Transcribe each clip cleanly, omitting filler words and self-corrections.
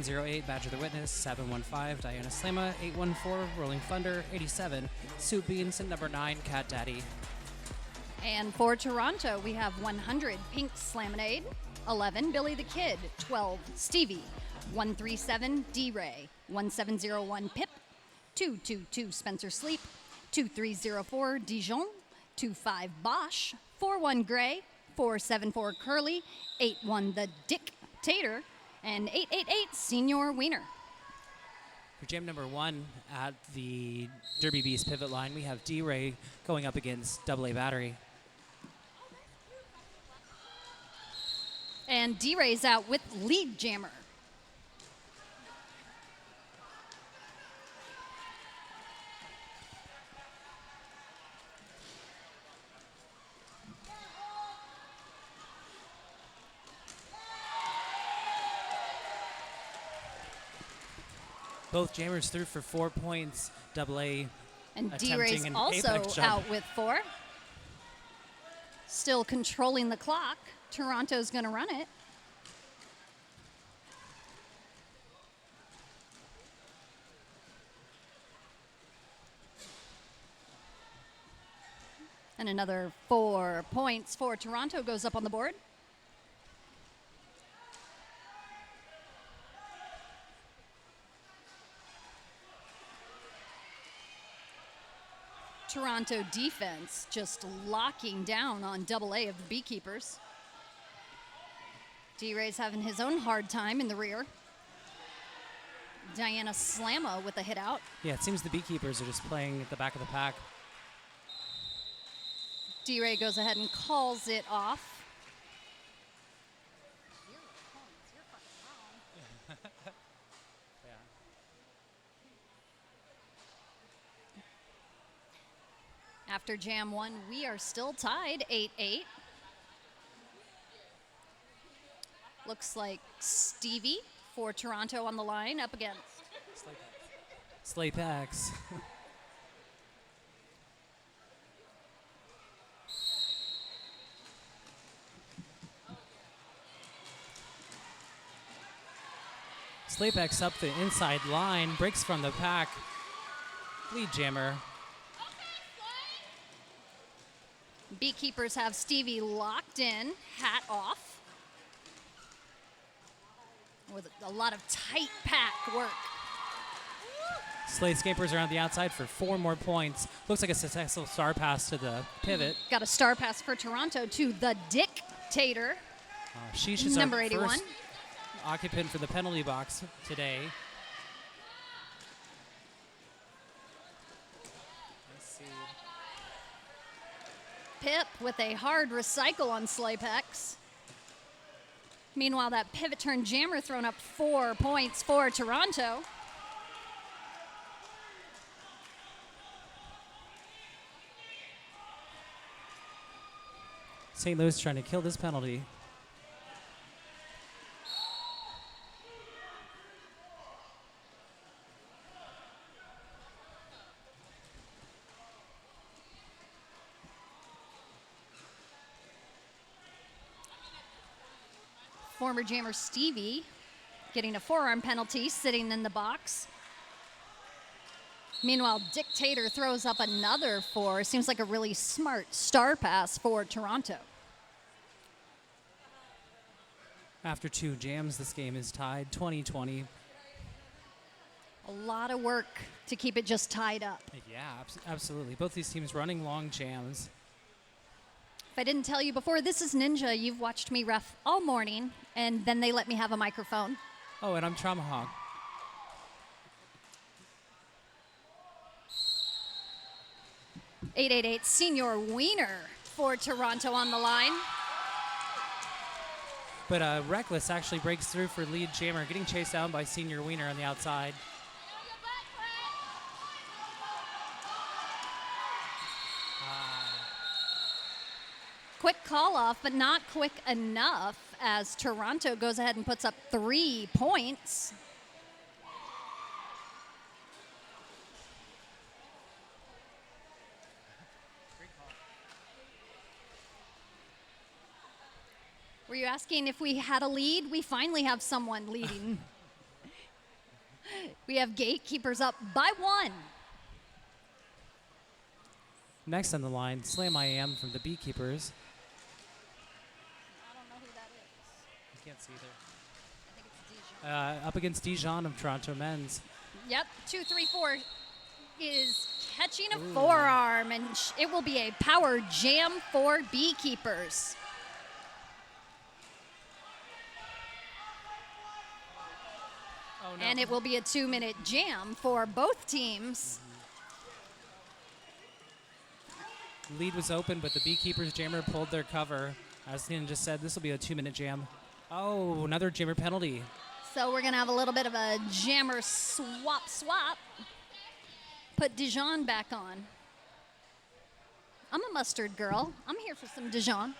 708, Badger the Witness, 715, Diana Slama, 814, Rolling Thunder, 87, Soup Beans, and number 9, Cat Daddy. And for Toronto, we have 100, Pink Slaminade, 11, Billy the Kid, 12, Stevie, 137, D-Ray, 1701, Pip, 222, Spencer Sleep, 2304, Dijon, 25, Bosch, 41, Gray, 474, Curly, 81, The Dictator, and 888, Senior Wiener. For jam number 1 at the Derby Beast pivot line, we have D-Ray going up against AA Battery. And D-Ray's out with Lead Jammer. Both jammers through for 4 points. AA And attempting D-Ray's an also apex jump. out with 4. Still controlling the clock. Toronto's going to run it. And another 4 points for Toronto goes up on the board. Toronto defense just locking down on AA of the Beekeepers. D-Ray's having his own hard time in the rear. Diana Slama with a hit out. Yeah, it seems the Beekeepers are just playing at the back of the pack. D-Ray goes ahead and calls it off. After Jam 1, we are still tied 8-8. Looks like Stevie for Toronto on the line up against Slaypax. Slaypax up the inside line, breaks from the pack. Lead jammer. Beekeepers have Stevie locked in, hat off. With a lot of tight pack work. Sladescapers are on the outside for 4 more points. Looks like a successful star pass to the pivot. Got a star pass for Toronto to the Dictator. Sheesh is Number our 81. first occupant for the penalty box today. Let's see. Pip with a hard recycle on Slaypex. Meanwhile, that pivot turn jammer thrown up 4 points for Toronto. St. Louis trying to kill this penalty. Former jammer Stevie getting a forearm penalty, sitting in the box. Meanwhile, Dictator throws up another 4. Seems like a really smart star pass for Toronto. After 2 jams, this game is tied 20-20. A lot of work to keep it just tied up. Yeah, absolutely. Both these teams running long jams. If I didn't tell you before, this is Ninja. You've watched me ref all morning, and then they let me have a microphone. Oh, and I'm Traumahawk. .888 Senior Wiener for Toronto on the line. But Reckless actually breaks through for lead jammer, getting chased down by Senior Wiener on the outside. Quick call off, but not quick enough as Toronto goes ahead and puts up 3 points. Were you asking if we had a lead? We finally have someone leading. We have Gatekeepers up by 1. Next on the line, Slam I Am from the BeeKeepers. I don't know who that is. You can't see either. I think it's Dijon. Up against Dijon of Toronto men's. Yep, 2-3-4 is catching a forearm, and it will be a power jam for BeeKeepers. Oh, no. And it will be a 2-minute jam for both teams. Lead was open, but the BeeKeepers jammer pulled their cover. As Nina just said, this will be a 2-minute jam. Oh, another jammer penalty. So we're going to have a little bit of a jammer swap. Put Dijon back on. I'm a mustard girl. I'm here for some Dijon.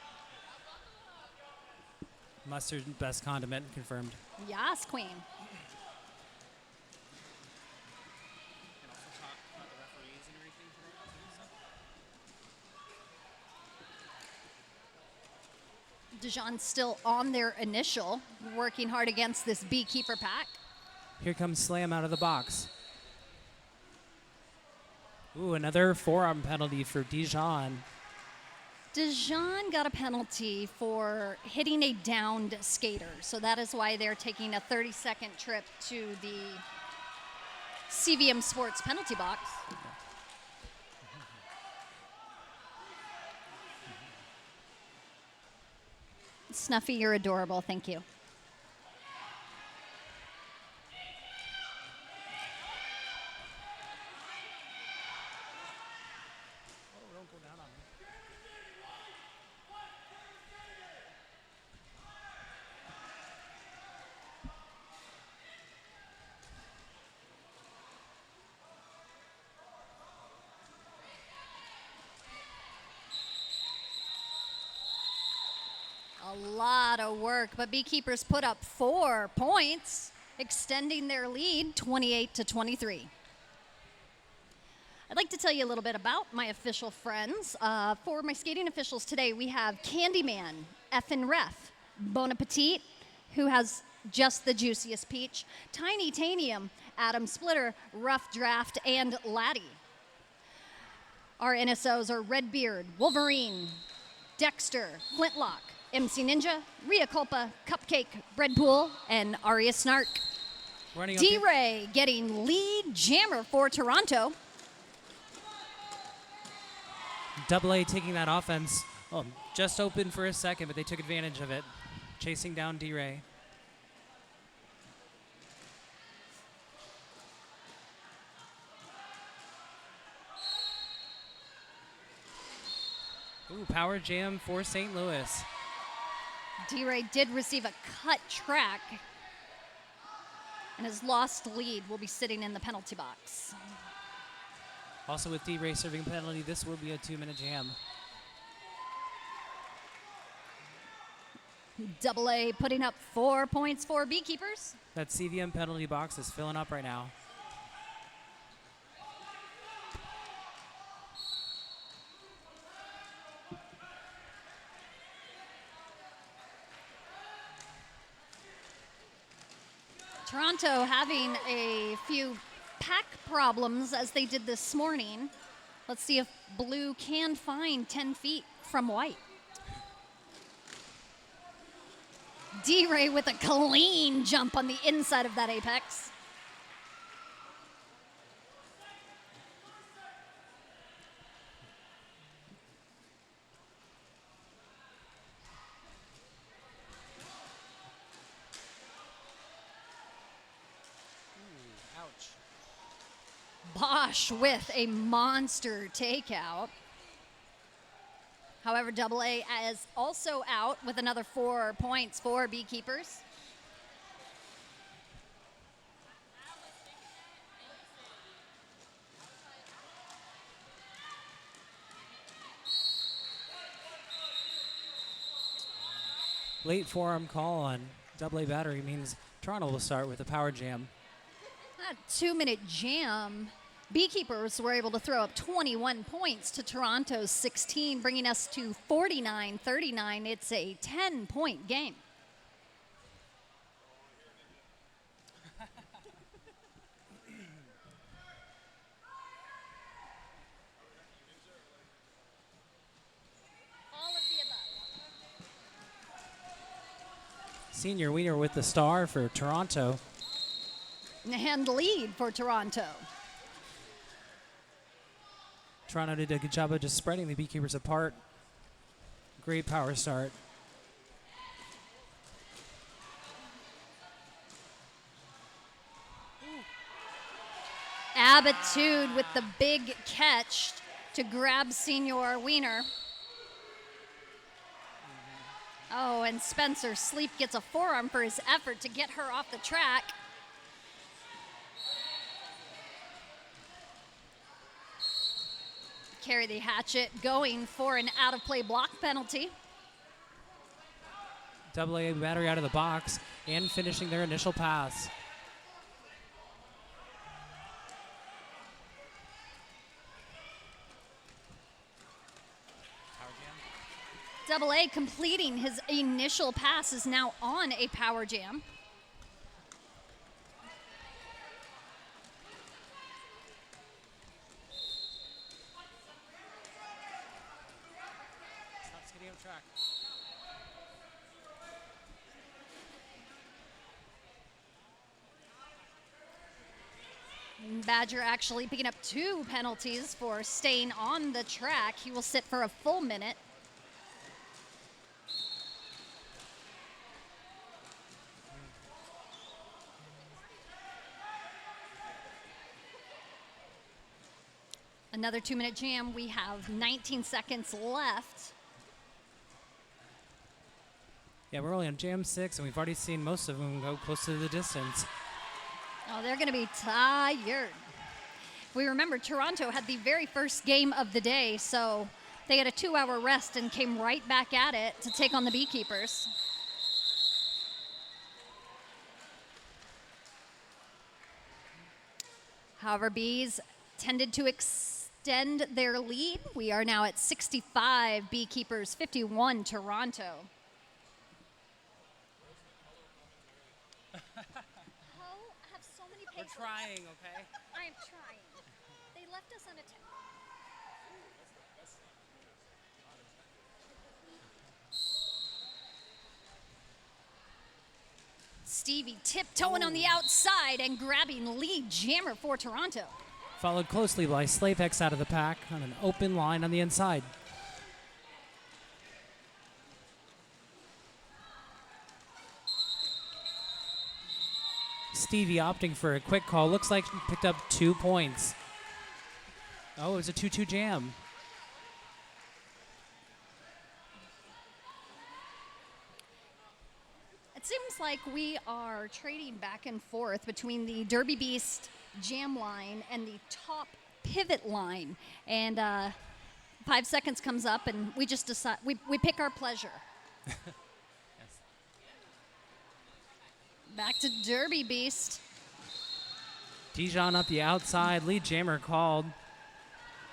Mustard, best condiment, confirmed. Yas, queen. Dijon still on their initial, working hard against this BeeKeeper pack. Here comes Slam out of the box. Ooh, another forearm penalty for Dijon. Dijon got a penalty for hitting a downed skater, so that is why they're taking a 30-second trip to the CVM Sports penalty box. Snuffy, you're adorable. Thank you. A lot of work, but BeeKeepers put up 4 points, extending their lead 28-23. I'd like to tell you a little bit about my official friends. For my skating officials today, we have Candyman, Effin' Ref, Bon Appetit, who has just the juiciest peach, Tiny Tanium, Adam Splitter, Rough Draft, and Laddie. Our NSOs are Redbeard, Wolverine, Dexter, Flintlock, MC Ninja, Rhea Culpa, Cupcake, Breadpool, and Aria Snark. D-Ray getting lead jammer for Toronto. Double A taking that offense. Oh, just open for a second, but they took advantage of it. Chasing down D-Ray. Ooh, power jam for St. Louis. D-Ray did receive a cut track, and his lost lead will be sitting in the penalty box. Also with D-Ray serving a penalty, this will be a 2-minute jam. Double A putting up 4 points for BeeKeepers. That CVM penalty box is filling up right now. Toronto having a few pack problems as they did this morning. Let's see if blue can find 10 feet from white. D-Ray with a clean jump on the inside of that apex. Ouch. Bosch with a monster takeout. However, Double A is also out with another 4 points for BeeKeepers. Late forearm call on Double A battery means Toronto will start with a power jam. That 2-minute jam. BeeKeepers were able to throw up 21 points to Toronto's 16, bringing us to 49-39. It's a 10-point game. Senior Wiener with the star for Toronto. And lead for Toronto. Toronto did a good job of just spreading the Beekeepers apart. Great power start. Abitude with the big catch to grab Senior Wiener. Oh, and Spencer Sleep gets a forearm for his effort to get her off the track. Carry the hatchet going for an out-of-play block penalty. AA battery out of the box and finishing their initial pass. AA completing his initial pass is now on a power jam. Badger actually picking up 2 penalties for staying on the track. He will sit for a full minute. Another 2-minute jam. We have 19 seconds left. Yeah, we're only on jam 6, and we've already seen most of them go close to the distance. Oh, they're going to be tired. We remember Toronto had the very first game of the day, so they had a 2-hour rest and came right back at it to take on the Beekeepers. However, Bees tended to extend their lead. We are now at 65, Beekeepers 51, Toronto. We're trying, okay? I am trying. They left us unattended. Stevie tiptoeing on the outside and grabbing lead jammer for Toronto. Followed closely by Slapex out of the pack on an open line on the inside. Stevie opting for a quick call. Looks like he picked up 2 points. Oh, it was a 2-2 jam. It seems like we are trading back and forth between the Derby Beast jam line and the top pivot line. And 5 seconds comes up and we just decide, we pick our pleasure. Back to Derby Beast. Dijon up the outside. Lead jammer called.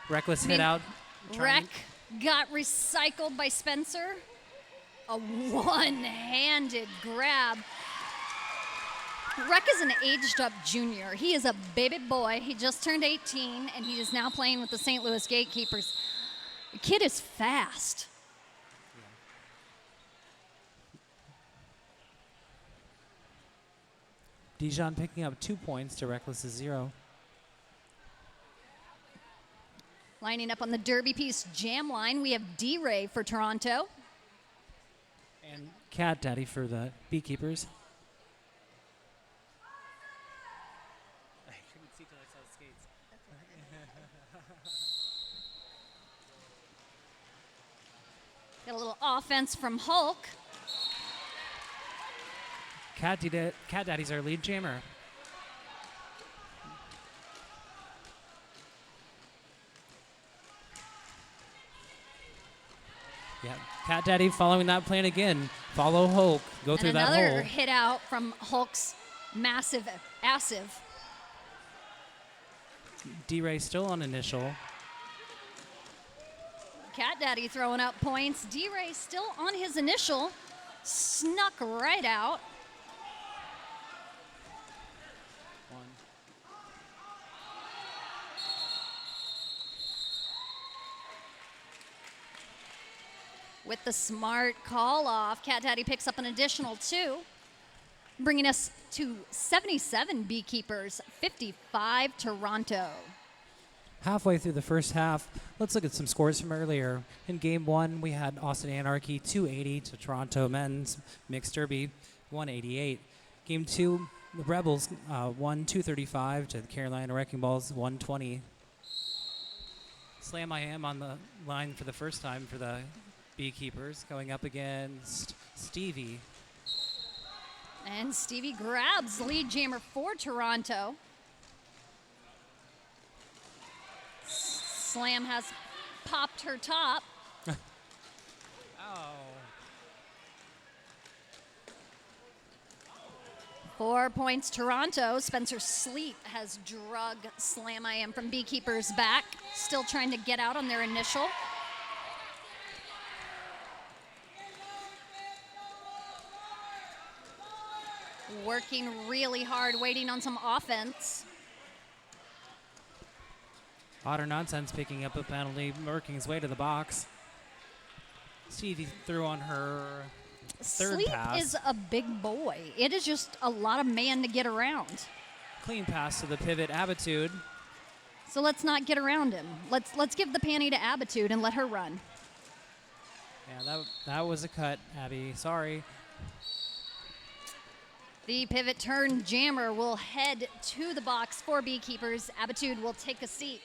Reckless hit out. Wreck got recycled by Spencer. A one-handed grab. Wreck is an aged-up junior. He is a baby boy. He just turned 18, and he is now playing with the St. Louis Gatekeepers. The kid is fast. Dijon picking up 2 points to Reckless's 0. Lining up on the Derby Piece jam line, we have D-Ray for Toronto. And Cat Daddy for the Beekeepers. I couldn't see till I saw the skates. Got a little offense from Hulk. Cat Daddy's our lead jammer. Yeah, Cat Daddy following that plan again. Follow Hulk. Go through that hole. Another hit out from Hulk's massive. D-Ray still on initial. Cat Daddy throwing up points. D-Ray still on his initial. Snuck right out. With the smart call off, Cat Daddy picks up an additional 2. bringing us to 77 Beekeepers, 55 Toronto. Halfway through the first half, let's look at some scores from earlier. In Game 1, we had Austin Anarchy 280 to Toronto Men's Mixed Derby 188. Game 2, the Rebels won 235 to the Carolina Wrecking Balls 120. Slam I Am on the line for the first time for the Beekeepers, going up against Stevie. And Stevie grabs lead jammer for Toronto. Slam has popped her top. Oh. 4 points Toronto. Spencer Sleet has drug Slam I Am from Beekeepers back. Still trying to get out on their initial. Working really hard, waiting on some offense. Otter Nonsense picking up a penalty, working his way to the box. Stevie threw on her third Sleep pass. is a big boy. It is just a lot of man to get around. Clean pass to the pivot, Abitude. So let's not get around him. Let's give the panty to Abitude and let her run. Yeah, that was a cut, Abby. Sorry. The pivot turn jammer will head to the box for Beekeepers. Abitude will take a seat.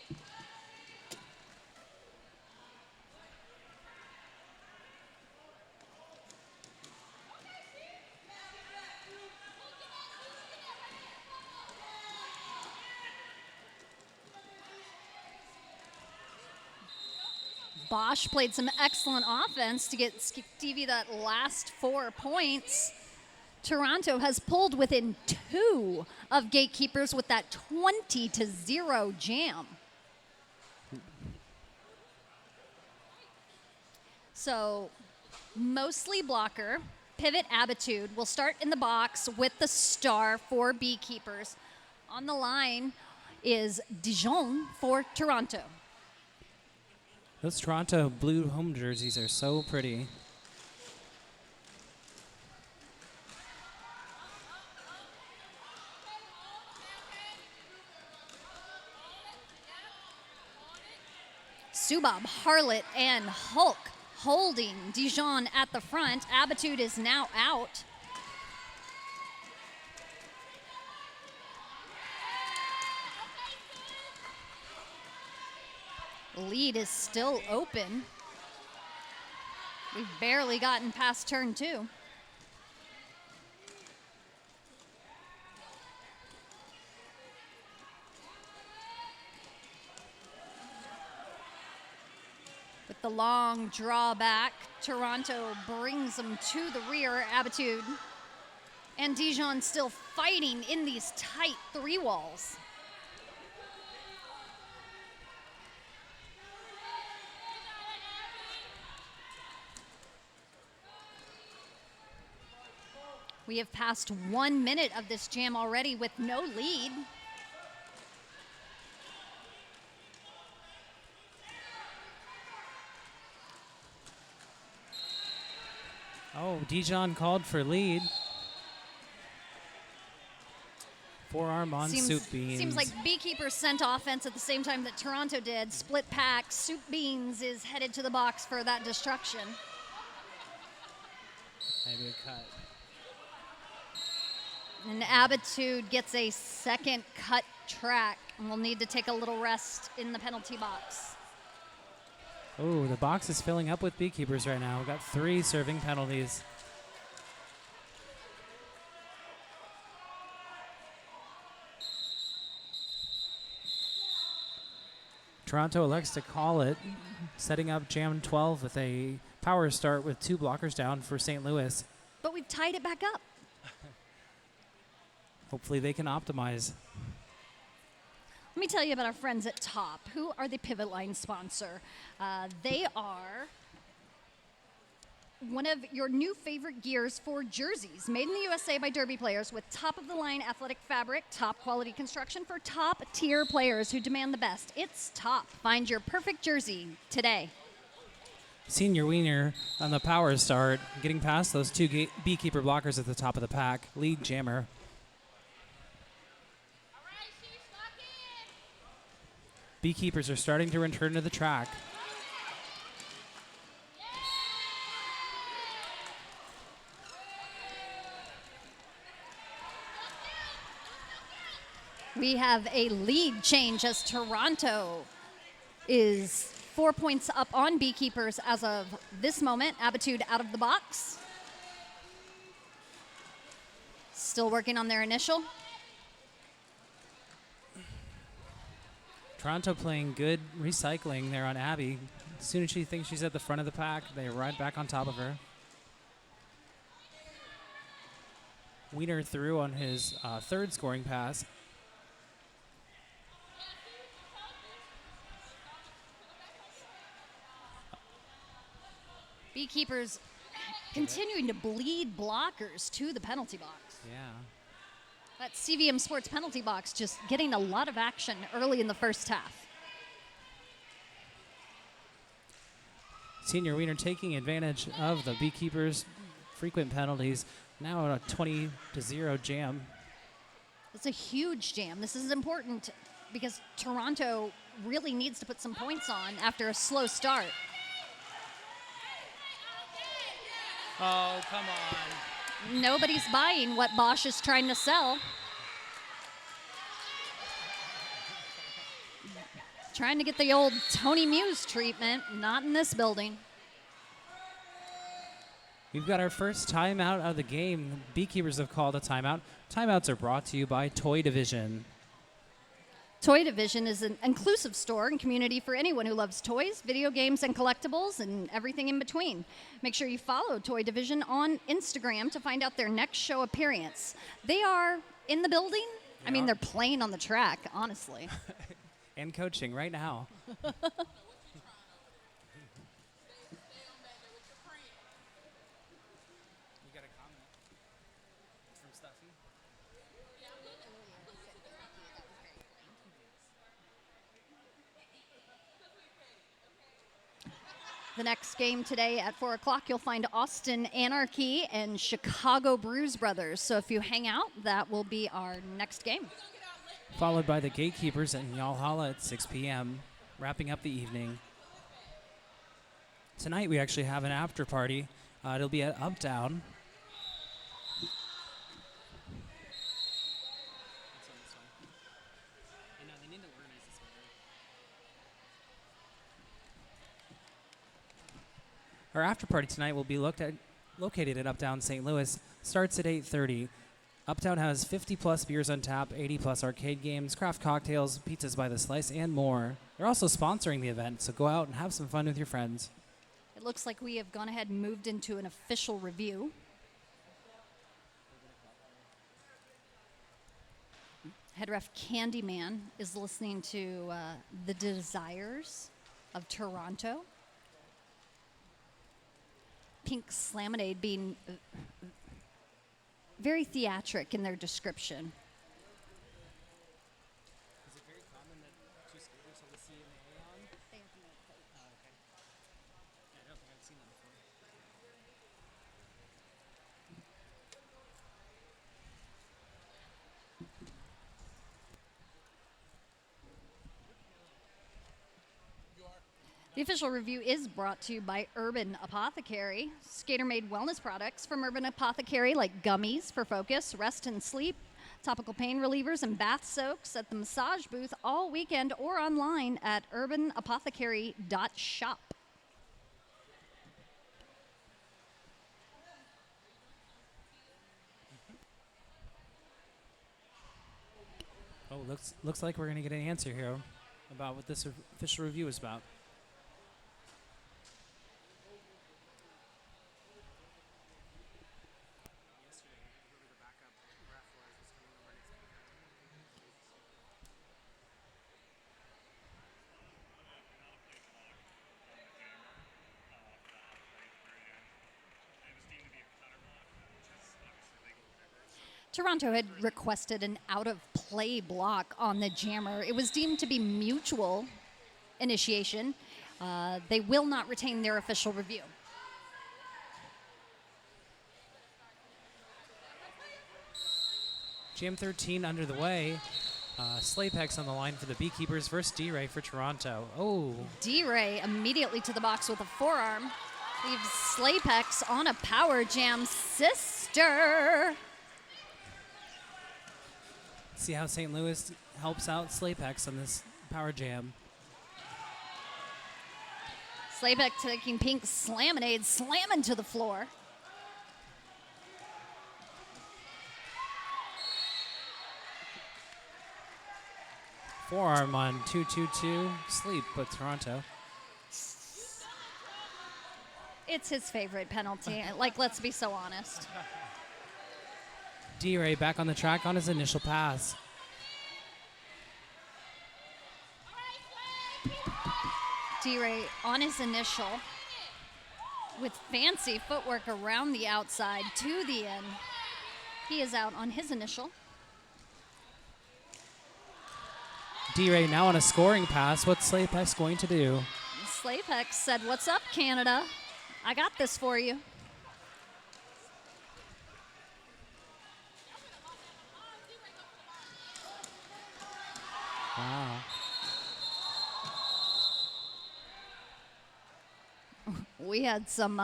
Bosch played some excellent offense to get Stevie that last 4 points. Toronto has pulled within 2 of Gatekeepers with that 20-0 jam. So mostly blocker, pivot Abitude will start in the box with the star for Beekeepers. On the line is Dijon for Toronto. Those Toronto blue home jerseys are so pretty. Subab, Harlot, and Hulk holding Dijon at the front. Abitude is now out. Lead is still open. We've barely gotten past turn 2. With the long draw back, Toronto brings them to the rear. Abitude and Dijon still fighting in these tight 3 walls. We have passed 1 minute of this jam already with no lead. Oh, Dijon called for lead. Forearm on Soup Beans. Seems like Beekeepers sent offense at the same time that Toronto did. Split pack. Soup Beans is headed to the box for that destruction. Maybe a cut. And Abitude gets a second cut track and will need to take a little rest in the penalty box. Oh, the box is filling up with Beekeepers right now. We've got 3 serving penalties. Toronto elects to call it, setting up Jam 12 with a power start with 2 blockers down for St. Louis. But we've tied it back up. Hopefully they can optimize. Let me tell you about our friends at Top, who are the Pivot Line sponsor. They are one of your new favorite gears for jerseys, made in the USA by Derby players with top-of-the-line athletic fabric, top-quality construction for top-tier players who demand the best. It's Top. Find your perfect jersey today. Senior Wiener on the power start, getting past those two Beekeeper blockers at the top of the pack. Lead jammer. Beekeepers are starting to return to the track. We have a lead change as Toronto is 4 points up on Beekeepers as of this moment. Abitude out of the box. Still working on their initial. Toronto playing good recycling there on Abby. As soon as she thinks she's at the front of the pack, they ride back on top of her. Wiener threw on his third scoring pass. Beekeepers continuing to bleed blockers to the penalty box. Yeah. That CVM Sports penalty box just getting a lot of action early in the first half. Senior Wiener taking advantage of the Beekeepers' frequent penalties. Now a 20-0 jam. It's a huge jam. This is important because Toronto really needs to put some points on after a slow start. Oh, come on. Nobody's buying what Bosch is trying to sell. Trying to get the old Tony Muse treatment, not in this building. We've got our first timeout of the game. Beekeepers have called a timeout. Timeouts are brought to you by Toy Division. Toy Division is an inclusive store and community for anyone who loves toys, video games, and collectibles, and everything in between. Make sure you follow Toy Division on Instagram to find out their next show appearance. They are in the building. I mean, they're playing on the track, honestly. And coaching right now. The next game today at 4 o'clock, you'll find Austin Anarchy and Chicago Bruise Brothers. So if you hang out, that will be our next game. Followed by the Gatekeepers and Yalhalla at 6 p.m., wrapping up the evening. Tonight we actually have an after party. It'll be at Uptown. Our after party tonight will be located at Uptown St. Louis. Starts at 8:30. Uptown has 50-plus beers on tap, 80-plus arcade games, craft cocktails, pizzas by the slice, and more. They're also sponsoring the event, so go out and have some fun with your friends. It looks like we have gone ahead and moved into an official review. Head ref Candyman is listening to the desires of Toronto. Pink Slaminade being very theatric in their description. Is it very common that two skaters have the C and the A on? They have no plate. Oh, okay. Yeah, I don't think I've seen that before. The official review is brought to you by Urban Apothecary. Skater-made wellness products from Urban Apothecary like gummies for focus, rest and sleep, topical pain relievers, and bath soaks at the massage booth all weekend or online at urbanapothecary.shop. Oh, looks like we're going to get an answer here about what this official review is about. Toronto had requested an out-of-play block on the jammer. It was deemed to be mutual initiation. They will not retain their official review. Jam 13 under the way. Slapex on the line for the BeeKeepers versus D-Ray for Toronto. Oh. D-Ray immediately to the box with a forearm. Leaves Slapex on a power jam. Sister. See how St. Louis helps out Slapex on this power jam. Slapex taking pink slaminade, slamming to the floor. Forearm on 2-2-2 sleep with Toronto. It's his favorite penalty. Like, let's be so honest. D-Ray back on the track on his initial pass. D-Ray on his initial with fancy footwork around the outside to the end. He is out on his initial. D-Ray now on a scoring pass. What's Slapex going to do? Slapex said, "What's up, Canada? I got this for you." Wow. We had some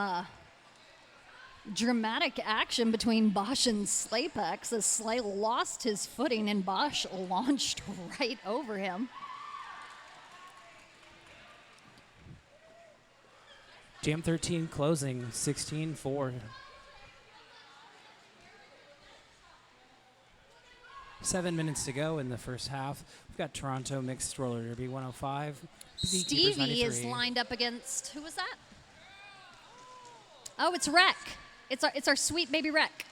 dramatic action between Bosch and Slapex as Slay lost his footing and Bosch launched right over him. Jam 13 closing 16-4. 7 minutes to go in the first half. We've got Toronto mixed roller derby 105. Stevie is lined up against, who was that? Oh, it's Rec. It's our sweet baby Rec.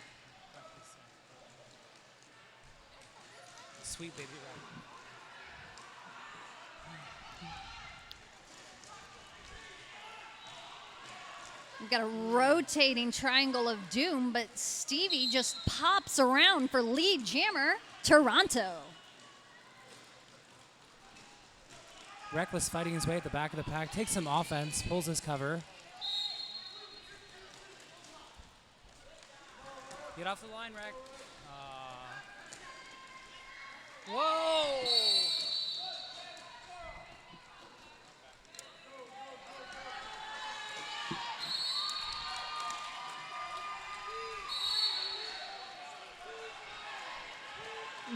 Sweet baby Rec. We've got a rotating triangle of doom, but Stevie just pops around for lead jammer, Toronto. Reckless fighting his way at the back of the pack. Takes some offense, pulls his cover. Get off the line, Rec. Whoa!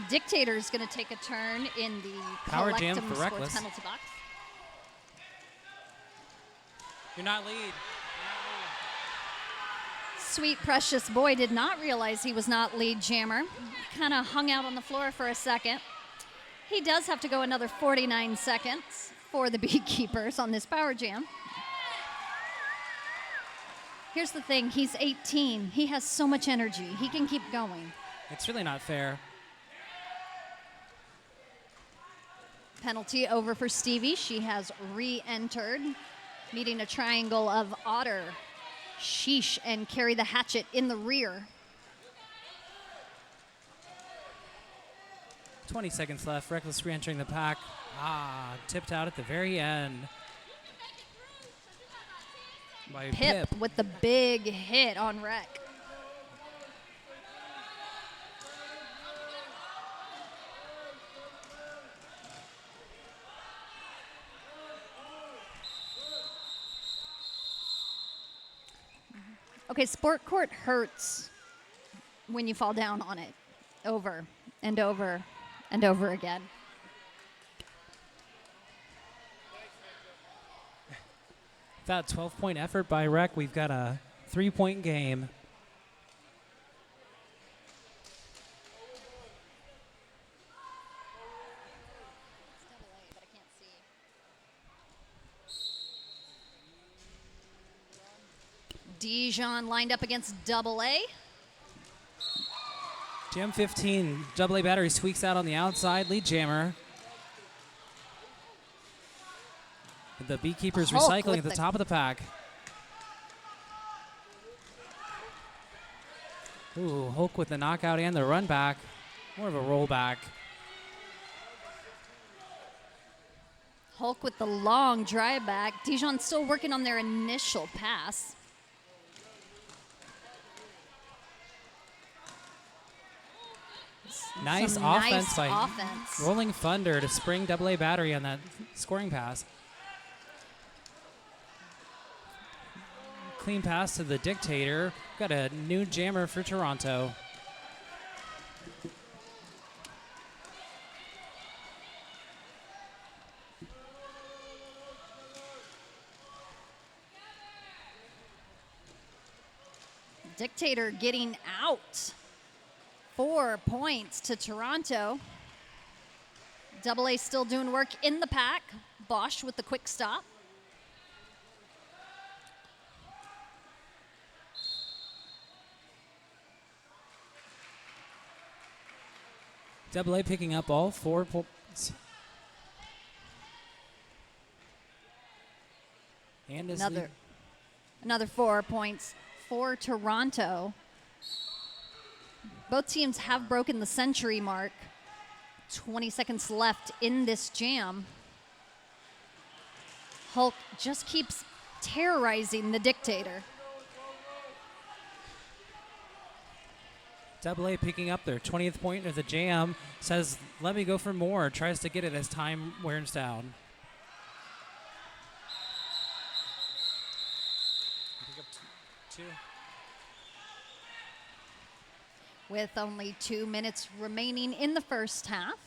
Dictator's going to take a turn in the Power jam collectum for sports Reckless. penalty box. You're not lead. Sweet precious boy did not realize he was not lead jammer. Kind of hung out on the floor for a second. He does have to go another 49 seconds for the BeeKeepers on this power jam. Here's the thing, he's 18. He has so much energy. He can keep going. It's really not fair. Penalty over for Stevie. She has re-entered, meeting a triangle of Otter, Sheesh, and Carry the Hatchet in the rear. 20 seconds left. Reckless re-entering the pack. Tipped out at the very end. By Pip with the big hit on Rec. Okay, sport court hurts when you fall down on it over and over and over again. That 12-point effort by Rec, we've got a 3-point game. Dijon lined up against Double A. Jam 15, AA battery squeaks out on the outside. Lead jammer. The BeeKeepers Hulk recycling at with the top of the pack. Ooh, Hulk with the knockout and the run back. More of a rollback. Hulk with the long drive back. Dijon still working on their initial pass. Nice Some offense nice by offense. Rolling Thunder to spring AA battery on that scoring pass. Clean pass to the Dictator. Got a new jammer for Toronto. Dictator getting out. 4 points to Toronto. Double A still doing work in the pack. Bosch with the quick stop. Double A picking up all 4 points. And Another 4 points for Toronto. Both teams have broken the century mark. 20 seconds left in this jam. Hulk just keeps terrorizing the Dictator. Double A picking up their 20th point of the jam. Says, let me go for more. Tries to get it as time wears down. Pick up two. With only 2 minutes remaining in the first half,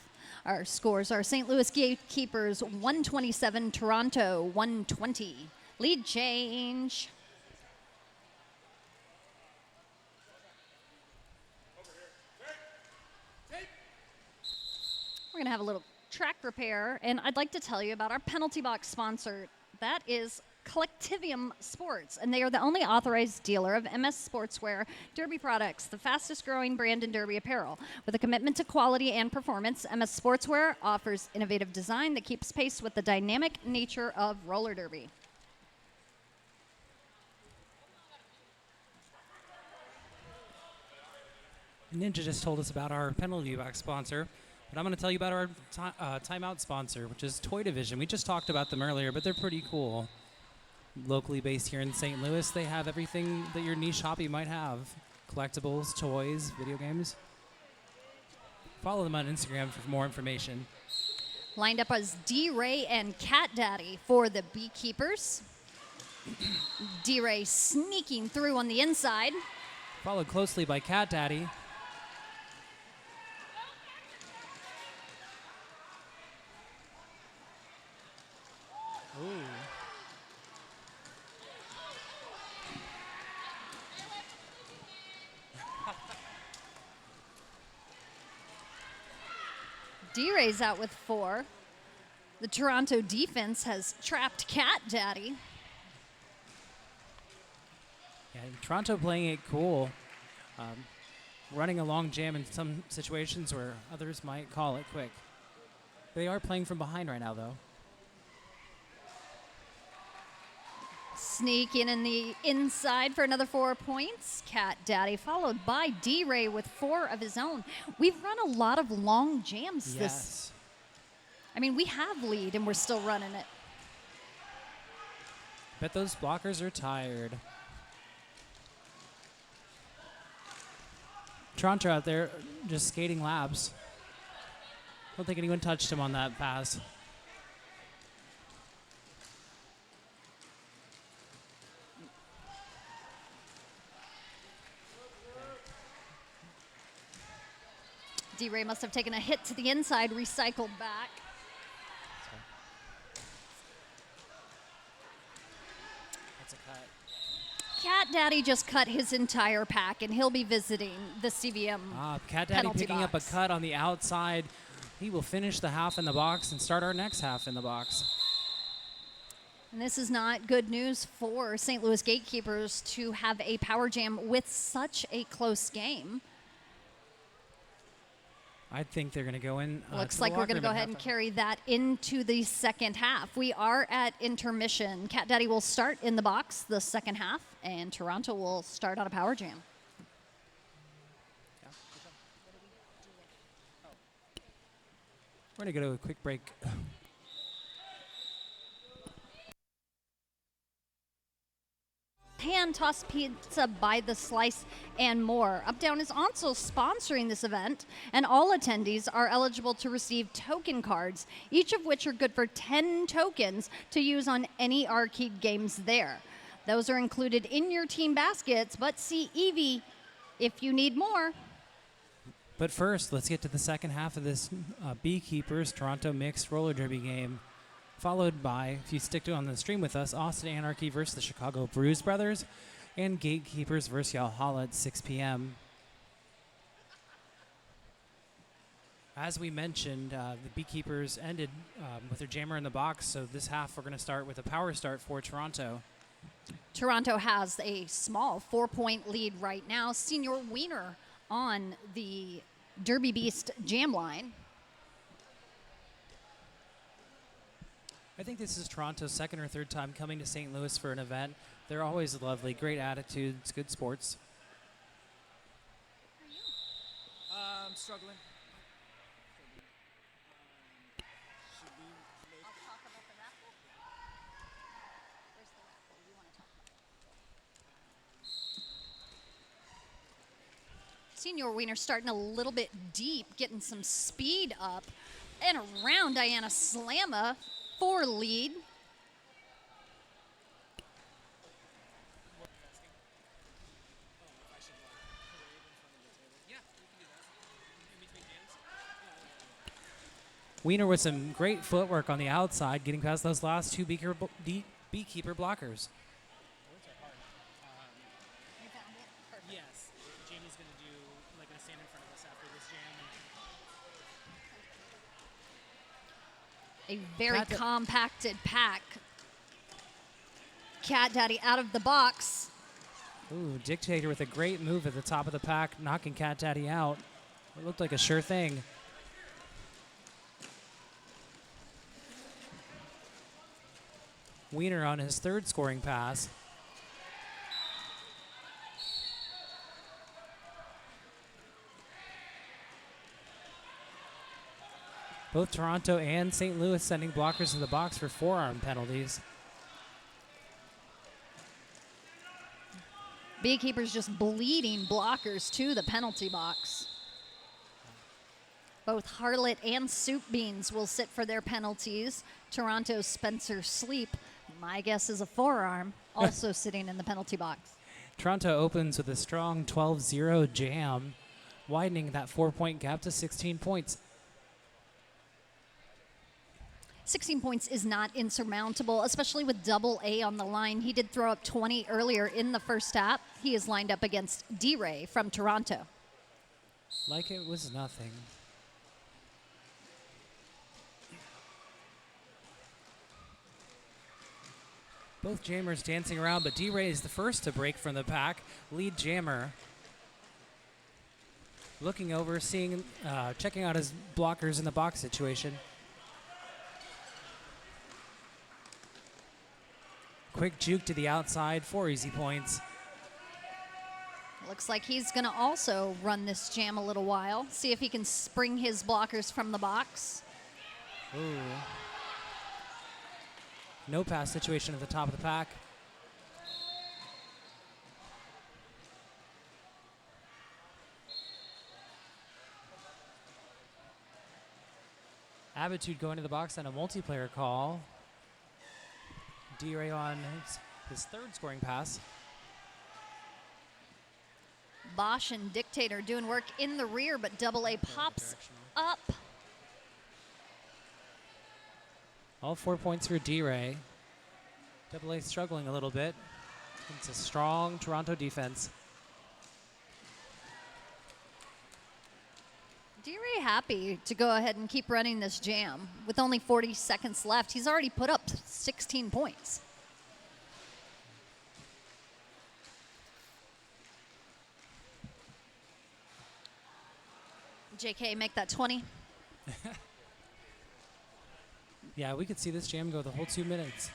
our scores are St. Louis Gatekeepers 127, Toronto 120. Lead change. We're going to have a little track repair, and I'd like to tell you about our penalty box sponsor. That is Collectivium Sports, and they are the only authorized dealer of MS Sportswear Derby products, the fastest growing brand in Derby apparel. With a commitment to quality and performance, MS Sportswear offers innovative design that keeps pace with the dynamic nature of roller derby. Ninja just told us about our penalty box sponsor, but I'm going to tell you about our timeout sponsor, which is Toy Division. We just talked about them earlier, but they're pretty cool. Locally based here in St. Louis, they have everything that your niche hobby might have. Collectibles, toys, video games. Follow them on Instagram for more information. Lined up as D-Ray and Cat Daddy for the BeeKeepers. D-Ray sneaking through on the inside. Followed closely by Cat Daddy. Ooh. D-Ray's out with 4. The Toronto defense has trapped Cat Daddy. Yeah, Toronto playing it cool. Running a long jam in some situations where others might call it quick. They are playing from behind right now, though. Sneak in the inside for another 4 points. Cat Daddy followed by D-Ray with 4 of his own. We've run a lot of long jams this. I mean, we have lead and we're still running it. Bet those blockers are tired. Toronto out there just skating laps. Don't think anyone touched him on that pass. D-Ray must have taken a hit to the inside, recycled back. That's a cut. Cat Daddy just cut his entire pack, and he'll be visiting the CVM Cat Daddy penalty picking up a box. cut on the outside. He will finish the half in the box and start our next half in the box. And this is not good news for St. Louis Gatekeepers to have a power jam with such a close game. I think they're going to go in. Looks like we're going to go ahead and carry that into the second half. We are at intermission. Cat Daddy will start in the box the second half, and Toronto will start on a power jam. We're going to go to a quick break. and tossed pizza by the slice, and more. Updown is also sponsoring this event, and all attendees are eligible to receive token cards, each of which are good for 10 tokens to use on any arcade games there. Those are included in your team baskets, but see Evie if you need more. But first, let's get to the second half of this BeeKeepers Toronto Mixed Roller Derby game, followed by, if you stick on the stream with us, Austin Anarchy versus the Chicago Bruise Brothers, and Gatekeepers versus Yalhalla at 6 p.m. As we mentioned, the BeeKeepers ended with their jammer in the box, so this half we're going to start with a power start for Toronto. Toronto has a small 4-point lead right now. Senior Wiener on the Derby Beast jam line. I think this is Toronto's second or third time coming to St. Louis for an event. They're always lovely, great attitudes, good sports. I'm struggling. Senior Wiener starting a little bit deep, getting some speed up, and around Diana Slamma for lead. Wiener with some great footwork on the outside, getting past those last two beekeeper blockers. Yes, Jamie's going to do like a stand in front of us after this jam. A very compacted pack. Cat Daddy out of the box. Ooh, Dictator with a great move at the top of the pack, knocking Cat Daddy out. It looked like a sure thing. Wiener on his third scoring pass. Both Toronto and St. Louis sending blockers to the box for forearm penalties. BeeKeepers just bleeding blockers to the penalty box. Both Harlot and Soup Beans will sit for their penalties. Toronto's Spencer Sleep, my guess is a forearm, also sitting in the penalty box. Toronto opens with a strong 12-0 jam, widening that 4-point gap to 16 points. 16 points is not insurmountable, especially with double A on the line. He did throw up 20 earlier in the first half. He is lined up against D-Ray from Toronto. Like it was nothing. Both jammers dancing around, but D-Ray is the first to break from the pack. Lead jammer looking over, seeing, checking out his blockers in the box situation. Quick juke to the outside, 4 easy points. Looks like he's going to also run this jam a little while, see if he can spring his blockers from the box. Ooh. No pass situation at the top of the pack. Abitude going to the box on a multiplayer call. D-Ray on his third scoring pass. Bosch and Dictator doing work in the rear, but double A pops up. All 4 points for D-Ray. Double A struggling a little bit. It's a strong Toronto defense. D-Ray happy to go ahead and keep running this jam. With only 40 seconds left, he's already put up 16 points. JK, make that 20. Yeah, we could see this jam go the whole 2 minutes.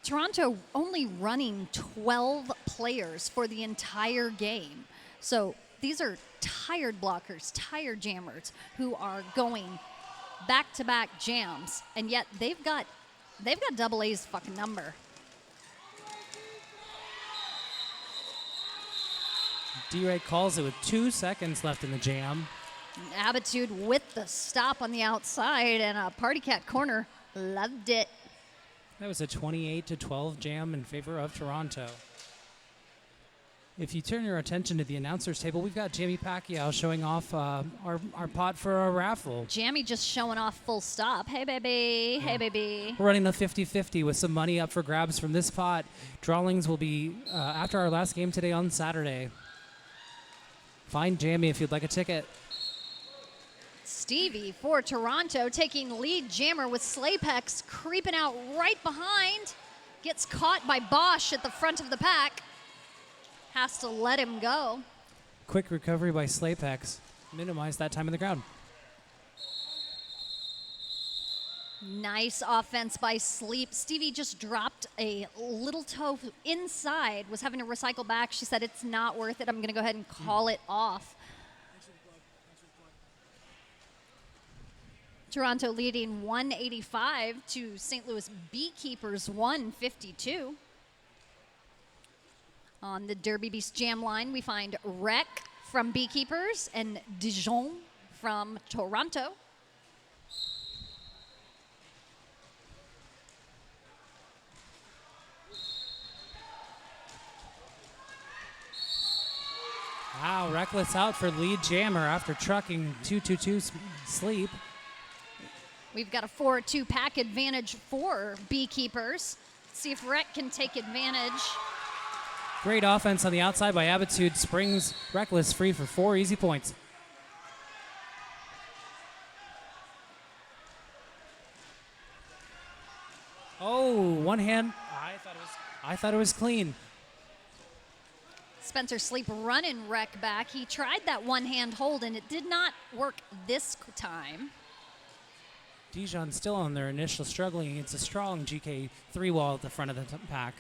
Toronto only running 12 players for the entire game. So these are tired blockers, tired jammers who are going back-to-back jams, and yet they've got Double A's fucking number. D-Ray calls it with 2 seconds left in the jam. Attitude with the stop on the outside, and a Party Cat corner. Loved it. That was a 28-12 jam in favor of Toronto. If you turn your attention to the announcer's table, we've got Jamie Pacquiao showing off our pot for our raffle. Jamie just showing off full stop. Hey, baby. Hey, baby. We're running a 50-50 with some money up for grabs from this pot. Drawings will be after our last game today on Saturday. Find Jamie if you'd like a ticket. Stevie for Toronto taking lead jammer with Slapex creeping out right behind. Gets caught by Bosch at the front of the pack. Has to let him go. Quick recovery by Slapex. Minimize that time in the ground. Nice offense by Sleep. Stevie just dropped a little toe inside, was having to recycle back. She said, it's not worth it. I'm going to go ahead and call it off. Toronto leading 185 to St. Louis BeeKeepers 152. On the Derby Beast Jam line, we find Rec from BeeKeepers and Dijon from Toronto. Wow, Reckless out for lead jammer after trucking 2-2-2 Sleep. We've got a 4-2 pack advantage for BeeKeepers. See if Rec can take advantage. Great offense on the outside by Abitude. Springs Reckless free for 4 easy points. Oh, one hand. I thought it was clean. Spencer Sleep running Rec back. He tried that one-hand hold, and it did not work this time. Dijon still on their initial struggling against a strong GK 3-wall at the front of the pack.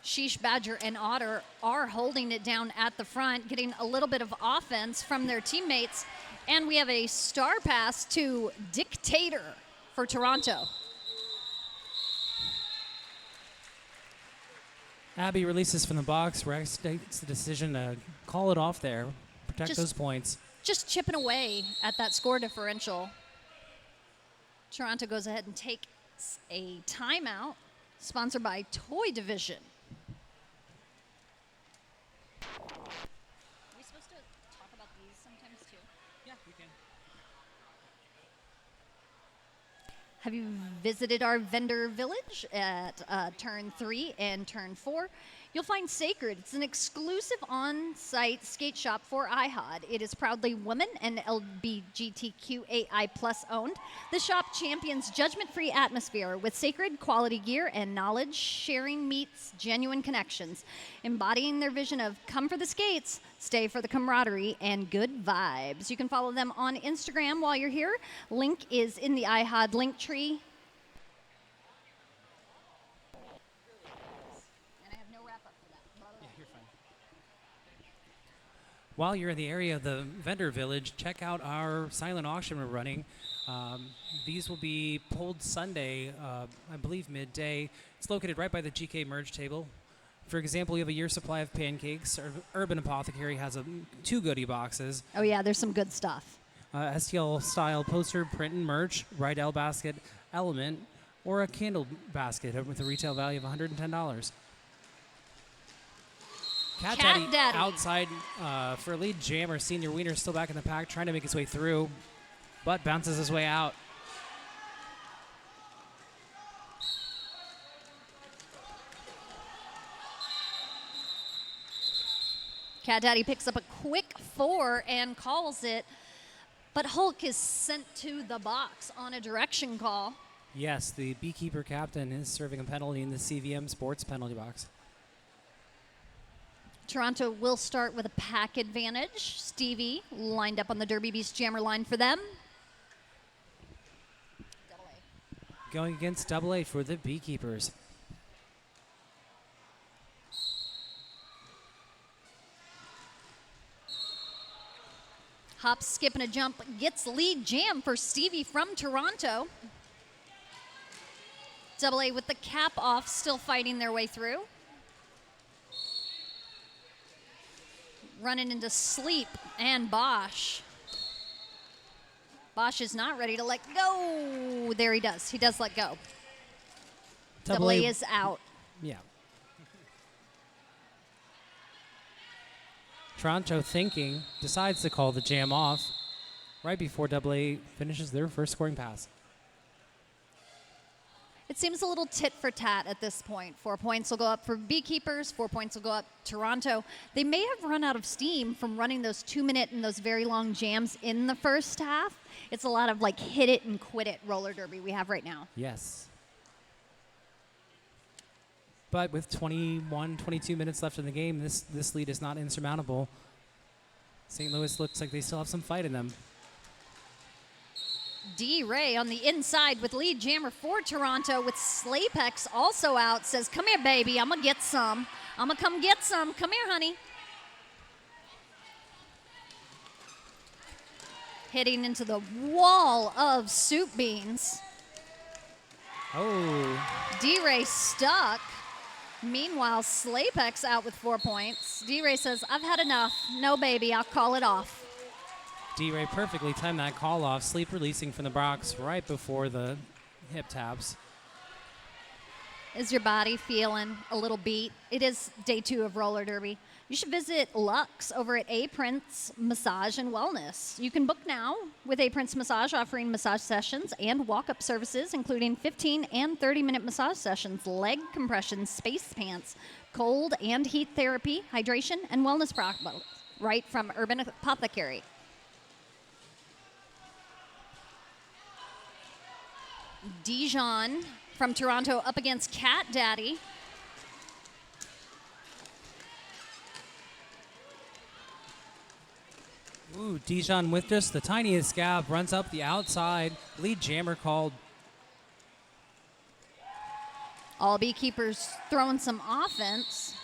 Sheesh, Badger, and Otter are holding it down at the front, getting a little bit of offense from their teammates. And we have a star pass to Dictator for Toronto. Abby releases from the box. Rex takes the decision to call it off there, protect those points. Just chipping away at that score differential. Toronto goes ahead and takes a timeout, sponsored by Toy Division. Are we supposed to talk about these sometimes too? Yeah, we can. Have you visited our vendor village at Turn 3 and Turn 4? You'll find Sacred. It's an exclusive on-site skate shop for iHOD. It is proudly women and LGBTQAI+ owned. The shop champions judgment-free atmosphere with Sacred quality gear and knowledge sharing meets genuine connections, embodying their vision of come for the skates, stay for the camaraderie, and good vibes. You can follow them on Instagram while you're here. Link is in the iHOD link tree. While you're in the area of the vendor village, check out our silent auction we're running. These will be pulled Sunday, I believe midday. It's located right by the GK merge table. For example, you have a year's supply of pancakes. Urban Apothecary has 2 goodie boxes. Oh yeah, there's some good stuff. STL style poster, print and merch, Rydell basket, element, or a candle basket with a retail value of $110. Cat Daddy outside for lead jammer. Senior Wiener still back in the pack, trying to make his way through, but bounces his way out. Cat Daddy picks up a quick 4 and calls it, but Hulk is sent to the box on a direction call. Yes, the Beekeeper captain is serving a penalty in the CVM Sports penalty box. Toronto will start with a pack advantage. Stevie lined up on the Derby Beast jammer line for them. Going against AA for the Beekeepers. Hop, skip, and a jump gets lead jam for Stevie from Toronto. Double A with the cap off, still fighting their way through. Running into Sleep and Bosch. Bosch is not ready to let go. There he does. He does let go. Double A is out. Yeah. Toronto thinking, decides to call the jam off right before Double A finishes their first scoring pass. It seems a little tit for tat at this point. 4 points will go up for BeeKeepers. 4 points will go up Toronto. They may have run out of steam from running those 2-minute and those very long jams in the first half. It's a lot of like hit it and quit it roller derby we have right now. Yes. But with 21, 22 minutes left in the game, this lead is not insurmountable. St. Louis looks like they still have some fight in them. D-Ray on the inside with lead jammer for Toronto with Slapex also out. Says, come here, baby. I'm going to get some. I'm going to come get some. Come here, honey. Hitting into the wall of soup beans. Oh. D-Ray stuck. Meanwhile, Slapex out with 4 points. D-Ray says, I've had enough. No, baby. I'll call it off. D-Ray perfectly timed that call off, Sleep releasing from the box right before the hip taps. Is your body feeling a little beat? It is day 2 of roller derby. You should visit Lux over at A Prince Massage and Wellness. You can book now with A Prince Massage, offering massage sessions and walk-up services, including 15 and 30-minute massage sessions, leg compressions, space pants, cold and heat therapy, hydration, and wellness products, right from Urban Apothecary. Dijon from Toronto up against Cat Daddy. Ooh, Dijon with just the tiniest gap runs up the outside. Lead jammer called. All BeeKeepers throwing some offense.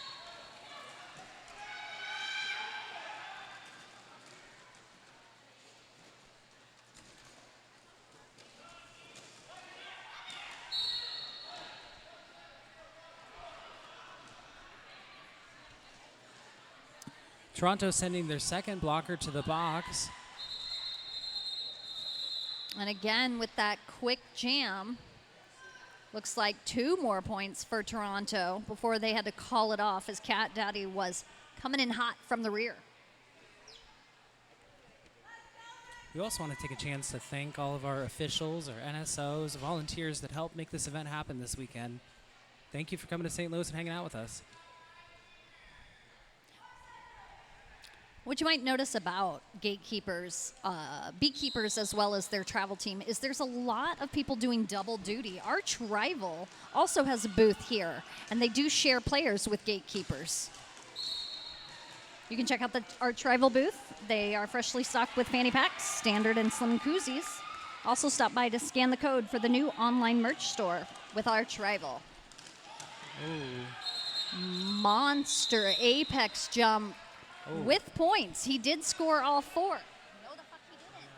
Toronto sending their second blocker to the box. And again, with that quick jam, looks like 2 more points for Toronto before they had to call it off as Cat Daddy was coming in hot from the rear. We also want to take a chance to thank all of our officials, our NSOs, volunteers that helped make this event happen this weekend. Thank you for coming to St. Louis and hanging out with us. What you might notice about gatekeepers, BeeKeepers, as well as their travel team, is there's a lot of people doing double duty. Arch Rival also has a booth here, and they do share players with gatekeepers. You can check out the Arch Rival booth. They are freshly stocked with fanny packs, standard and slim koozies. Also stop by to scan the code for the new online merch store with Arch Rival. Ooh. Monster apex jump. Oh. With points. He did score all 4. No, the fuck he didn't.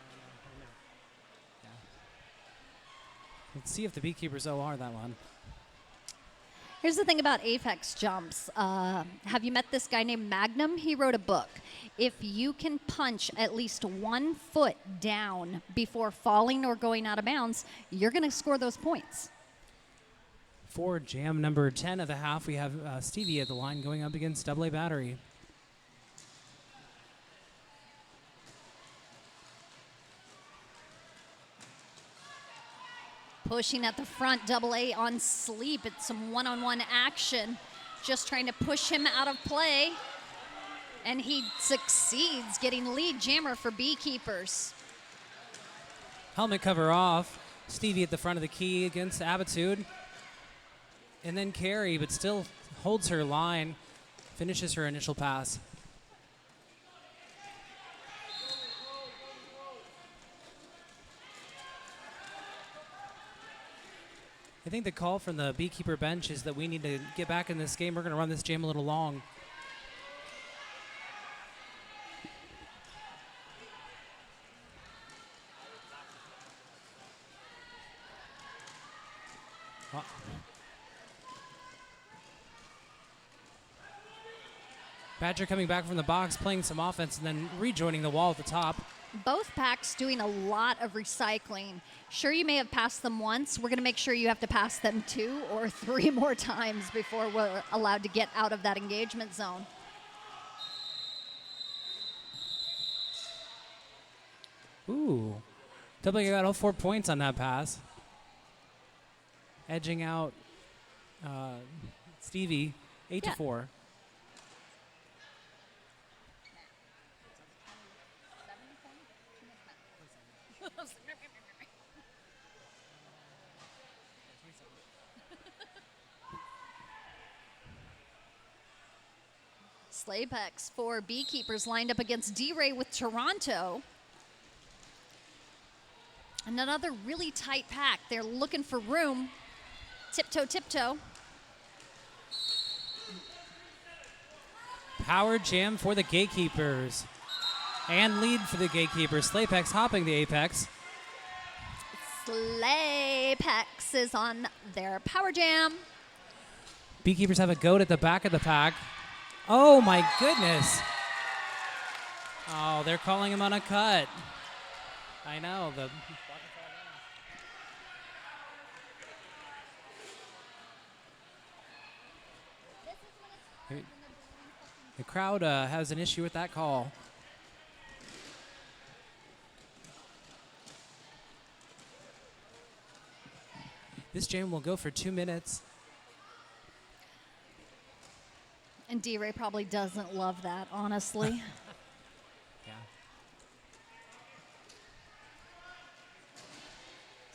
Let's see if the BeeKeepers OR that one. Here's the thing about apex jumps. Have you met this guy named Magnum? He wrote a book. If you can punch at least 1 foot down before falling or going out of bounds, you're going to score those points. For jam number 10 of the half, we have Stevie at the line going up against Double A Battery. Pushing at the front, Double A on Sleep. It's some one-on-one action. Just trying to push him out of play. And he succeeds, getting lead jammer for BeeKeepers. Helmet cover off. Stevie at the front of the key against Abitude. And then Carey, but still holds her line. Finishes her initial pass. I think the call from the BeeKeeper bench is that we need to get back in this game. We're going to run this jam a little long. Badger coming back from the box, playing some offense, and then rejoining the wall at the top. Both packs doing a lot of recycling. Sure, you may have passed them once. We're going to make sure you have to pass them 2 or 3 more times before we're allowed to get out of that engagement zone. Ooh. W got all 4 points on that pass. Edging out Stevie, 8-4. Slapex for BeeKeepers lined up against D-Ray with Toronto. And another really tight pack. They're looking for room. Tiptoe, tiptoe. Power jam for the Gatekeepers. And lead for the Gatekeepers. Slapex hopping the apex. Slapex is on their power jam. BeeKeepers have a goat at the back of the pack. Oh my goodness. Oh, they're calling him on a cut. I know. The crowd has an issue with that call. This jam will go for 2 minutes. And D-Ray probably doesn't love that, honestly. Yeah.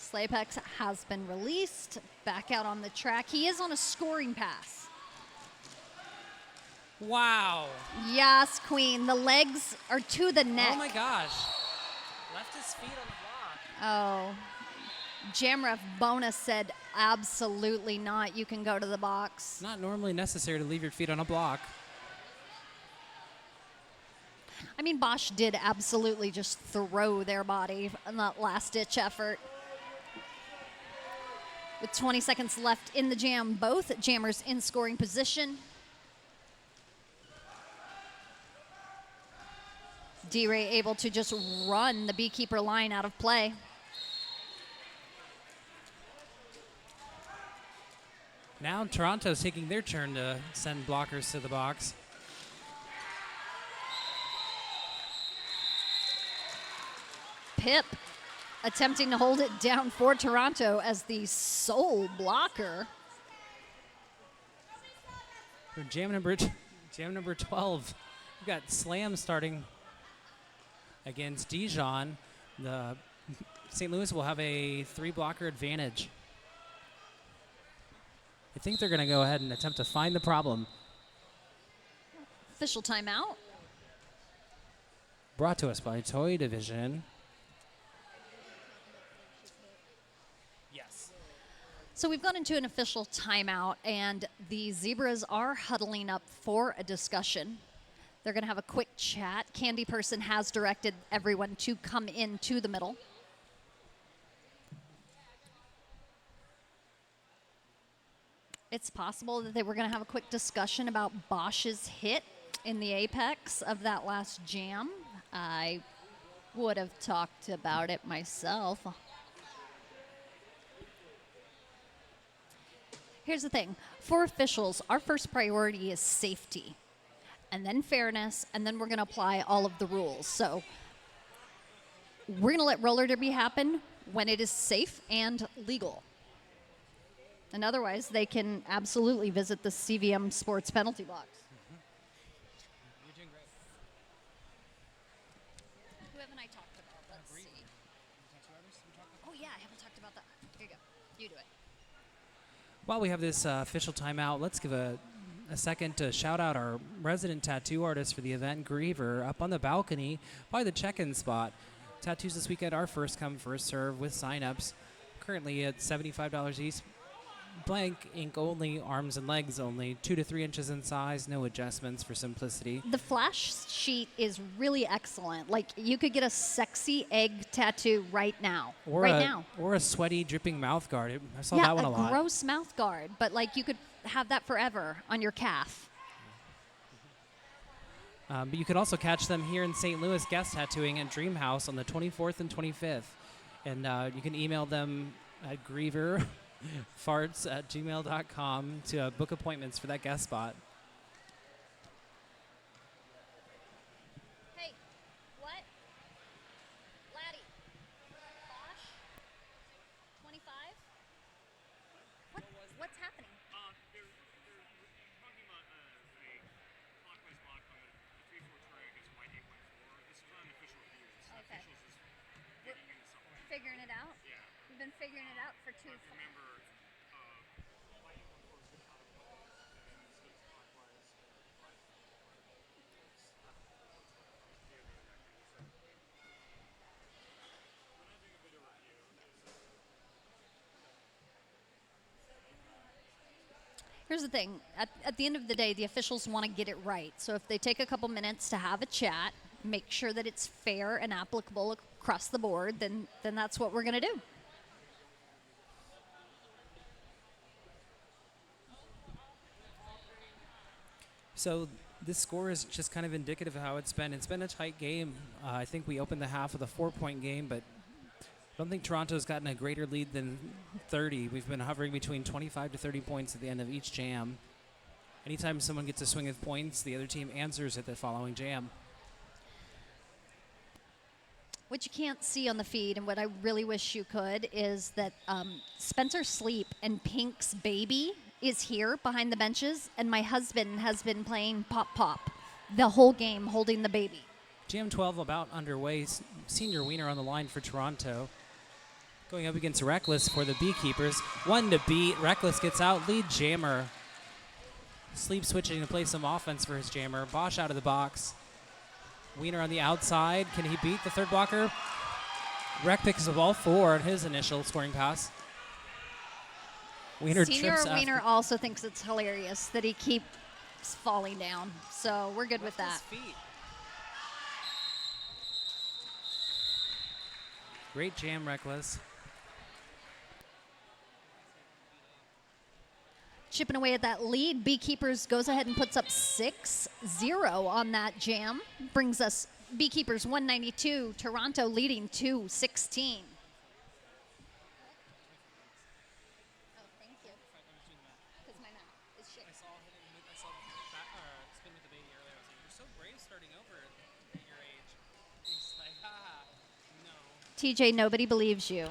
Slapex has been released. Back out on the track. He is on a scoring pass. Wow. Yes, Queen. The legs are to the neck. Oh my gosh. Left his feet on the block. Oh. Jamref Bonus said, absolutely not. You can go to the box. Not normally necessary to leave your feet on a block. I mean, Bosch did absolutely just throw their body in that last-ditch effort. With 20 seconds left in the jam, both jammers in scoring position. D-Ray able to just run the BeeKeeper line out of play. Now Toronto's taking their turn to send blockers to the box. Pip attempting to hold it down for Toronto as the sole blocker. For jam number 12, we've got Slam starting against Dijon. The St. Louis will have a 3-blocker advantage. I think they're going to go ahead and attempt to find the problem. Official timeout. Brought to us by Toy Division. Yes. So we've gone into an official timeout, and the Zebras are huddling up for a discussion. They're going to have a quick chat. Candy Person has directed everyone to come into the middle. It's possible that they were going to have a quick discussion about Bosch's hit in the apex of that last jam. I would have talked about it myself. Here's the thing. For officials, our first priority is safety, and then fairness, and then we're going to apply all of the rules. So we're going to let roller derby happen when it is safe and legal. And otherwise, they can absolutely visit the CVM Sports penalty box. You're doing great. Who haven't I talked about? Let's see. Oh, yeah, I haven't talked about that. Here you go. You do it. While we have this official timeout, let's give a second to shout out our resident tattoo artist for the event, Griever, up on the balcony by the check-in spot. Tattoos this weekend are first come, first serve with sign-ups. Currently at $75 each. blank ink only, arms and legs only, 2 to 3 inches in size, no adjustments for simplicity. The flash sheet is really excellent. Like, you could get a sexy egg tattoo right now. Or a sweaty, dripping mouth guard. I saw Yeah, that one a lot. gross mouth guard, but like you could have that forever on your calf. But you could also catch them here in St. Louis guest tattooing at Dream House on the 24th and 25th. And you can email them at grieverfarts@gmail.com to book appointments for that guest spot. Hey, what? Laddie. Bosch? 25? What's happening? They're talking about a clockwise block on the 3-4 track against white 8.4. This is not an official review. This Okay. officials is digging into something. Figuring it out? Yeah. We've been figuring it out for two. Remember, white 8.4 is good out of box, and then this goes clockwise. Here's the thing. At the end of the day, the officials want to get it right. So if they take a couple minutes to have a chat, make sure that it's fair and applicable across the board, then that's what we're going to do. So this score is just kind of indicative of how it's been. It's been a tight game. I think we opened the half with a 4-point game, but I don't think Toronto's gotten a greater lead than 30. We've been hovering between 25 to 30 points at the end of each jam. Anytime someone gets a swing of points, the other team answers at the following jam. What you can't see on the feed, and what I really wish you could, is that Spencer Sleep and Pink's baby is here behind the benches, and my husband has been playing pop the whole game, holding the baby. Jam 12 about underway. Senior Wiener on the line for Toronto. Going up against Reckless for the BeeKeepers. 1 to beat. Reckless gets out. Lead jammer. Sleep switching to play some offense for his jammer. Bosch out of the box. Wiener on the outside. Can he beat the third blocker? Rec picks the ball forward, his initial scoring pass. Wiener Senior trips Wiener after. also thinks it's hilarious that he keeps falling down. So we're good with that. Feet. Great jam, Reckless. Chipping away at that lead, BeeKeepers goes ahead and puts up 6-0 on that jam. Brings us BeeKeepers 192, Toronto leading 2-16. Oh, thank you. Because my mouth is shit. I saw spin with the baby earlier. I was like, you're so brave starting over at your age. He's like, no. TJ, nobody believes you.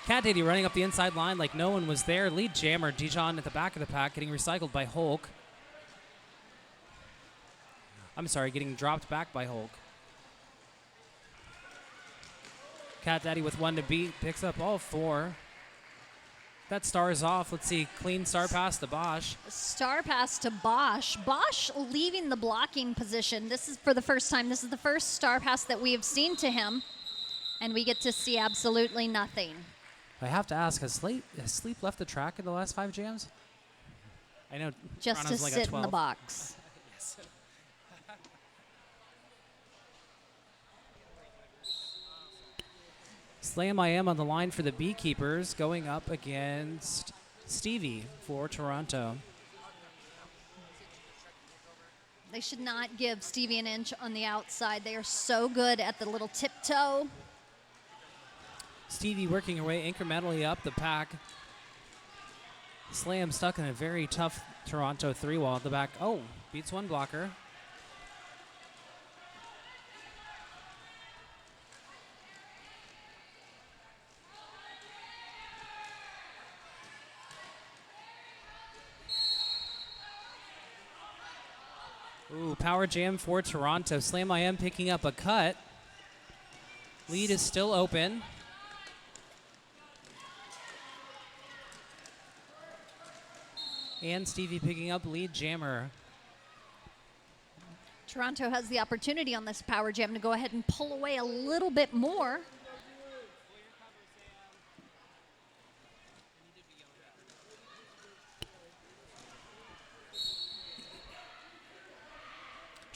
Cat Daddy running up the inside line like no one was there. Lead jammer, Dijon at the back of the pack, getting recycled by Hulk. I'm sorry, getting dropped back by Hulk. Cat Daddy with 1 to beat, picks up all 4. That star is off. Let's see, clean star pass to Bosch. Star pass to Bosch. Bosch leaving the blocking position. This is for the first time. This is the first star pass that we have seen to him. And we get to see absolutely nothing. I have to ask, has Sleep left the track in the last 5 jams? I know Just to Toronto's like sit at in the 12. box. Yes. Slam I Am on the line for the BeeKeepers, going up against Stevie for Toronto. They should not give Stevie an inch on the outside. They are so good at the little tiptoe. Stevie working her way incrementally up the pack. Slam stuck in a very tough Toronto 3-wall at the back. Oh, beats one blocker. Ooh, power jam for Toronto. Slam I Am picking up a cut. Lead is still open. And Stevie picking up lead jammer. Toronto has the opportunity on this power jam to go ahead and pull away a little bit more.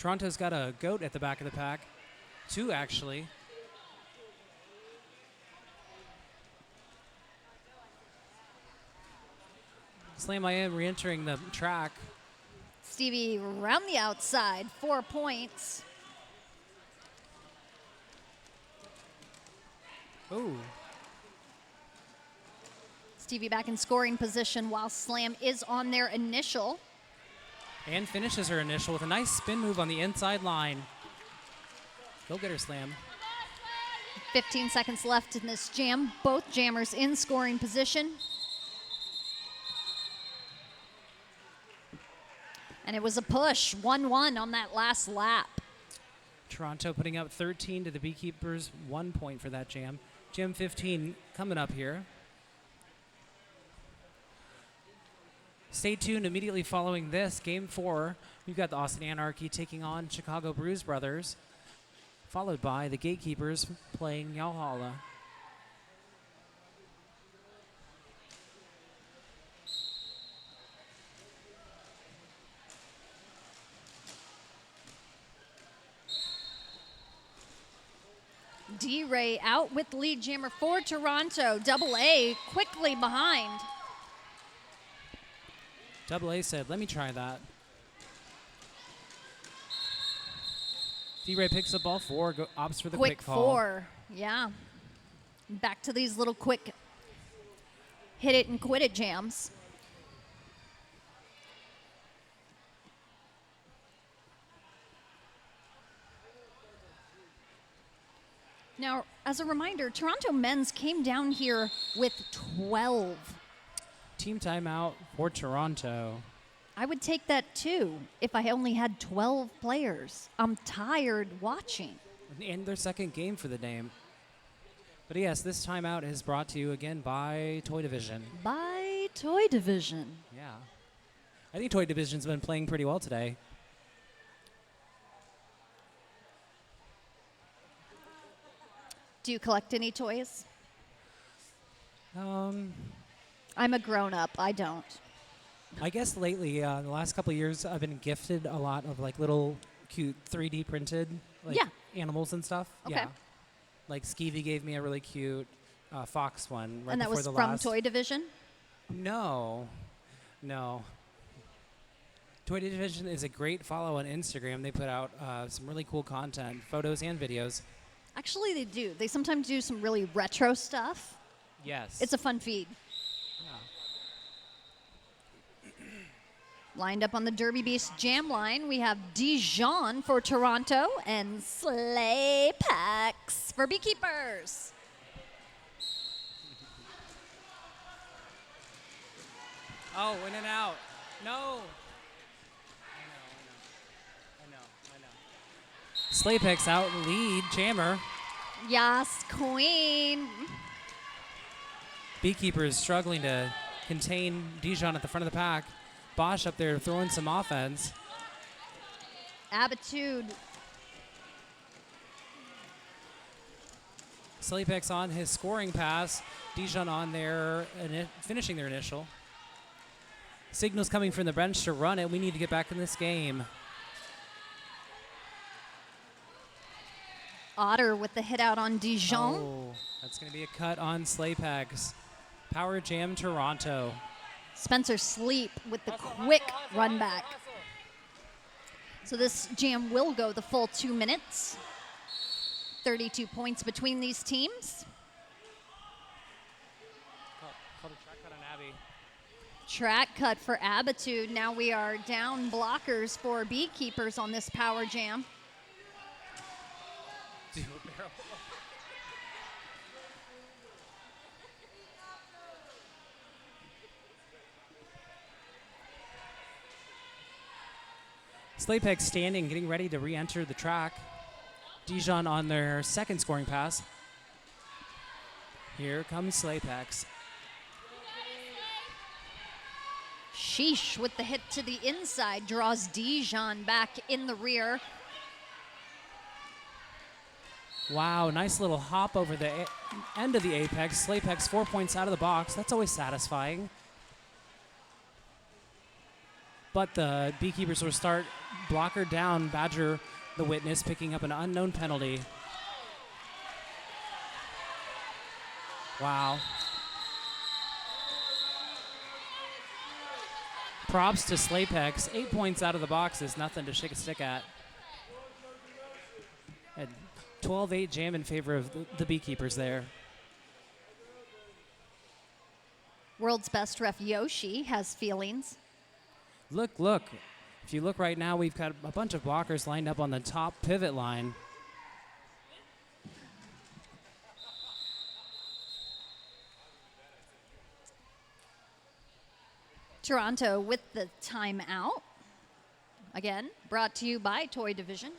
Toronto's got a goat at the back of the pack. 2, actually. Slam IM re-entering the track. Stevie around the outside, 4 points. Ooh. Stevie back in scoring position while Slam is on their initial. And finishes her initial with a nice spin move on the inside line. Go get her, Slam. 15 seconds left in this jam. Both jammers in scoring position. And it was a push, 1-1 on that last lap. Toronto putting up 13 to the BeeKeepers, 1 point for that jam. Jam 15 coming up here. Stay tuned. Immediately following this, Game 4, we've got the Austin Anarchy taking on Chicago Bruise Brothers, followed by the Gatekeepers playing Yalhalla. D-Ray out with lead jammer for Toronto. Double A quickly behind. Double A said, let me try that. D-Ray picks up ball 4, opts for the quick call. 4, yeah. Back to these little quick hit it and quit it jams. Now, as a reminder, Toronto men's came down here with 12. Team timeout for Toronto. I would take that too if I only had 12 players. I'm tired watching. And their second game for the name. But yes, this timeout is brought to you again by Toy Division. By Toy Division. Yeah. I think Toy Division's been playing pretty well today. Do you collect any toys? Um, I'm a grown-up. I don't. I guess lately, the last couple of years, I've been gifted a lot of like little cute 3D printed like animals and stuff. Okay. Yeah. Like Skeevy gave me a really cute fox one right And that before was the from last. Toy Division? No. Toy Division is a great follow on Instagram. They put out some really cool content, photos and videos. Actually, they do. They sometimes do some really retro stuff. Yes. It's a fun feed. Lined up on the Derby Beast jam line, we have Dijon for Toronto and Sleigh Packs for BeeKeepers. Oh, in and out. No. I know. Slaypex out lead, jammer. Yas, Queen. BeeKeepers struggling to contain Dijon at the front of the pack. Bosch up there throwing some offense. Abitude. Slaypex on his scoring pass. Dijon on their finishing their initial. Signals coming from the bench to run it. We need to get back in this game. Otter with the hit out on Dijon. Oh, that's going to be a cut on Slaypex. Power Jam Toronto. Spencer Sleep with the quick run back. So this jam will go the full 2 minutes. 32 points between these teams. Called a track cut on Abby. Track cut for Abitude. Now we are down blockers for BeeKeepers on this power jam. Slaypex standing, getting ready to re-enter the track. Dijon on their second scoring pass. Here comes Slaypex. Sheesh with the hit to the inside draws Dijon back in the rear. Wow, nice little hop over the end of the apex. Slaypex 4 points out of the box. That's always satisfying. but the Beekeepers will start blocker down. Badger, the witness, picking up an unknown penalty. Wow. Props to Slapex. 8 points out of the box is nothing to shake a stick at. And 12-8 jam in favor of the Beekeepers there. World's best ref Yoshi has feelings. Look. If you look right now, we've got a bunch of blockers lined up on the top pivot line. Toronto with the timeout. Again, brought to you by Toy Division.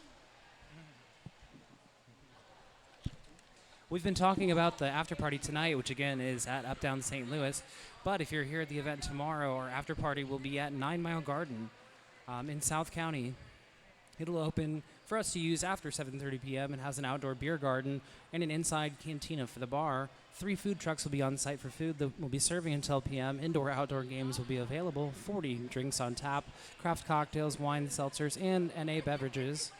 We've been talking about the after party tonight, which again is at Uptown St. Louis. But if you're here at the event tomorrow, our after party will be at 9 Mile Garden in South County. It'll open for us to use after 7:30 p.m. It has an outdoor beer garden and an inside cantina for the bar. 3 food trucks will be on site for food that will be serving until p.m. Indoor-outdoor games will be available. 40 drinks on tap, craft cocktails, wine, seltzers, and NA beverages.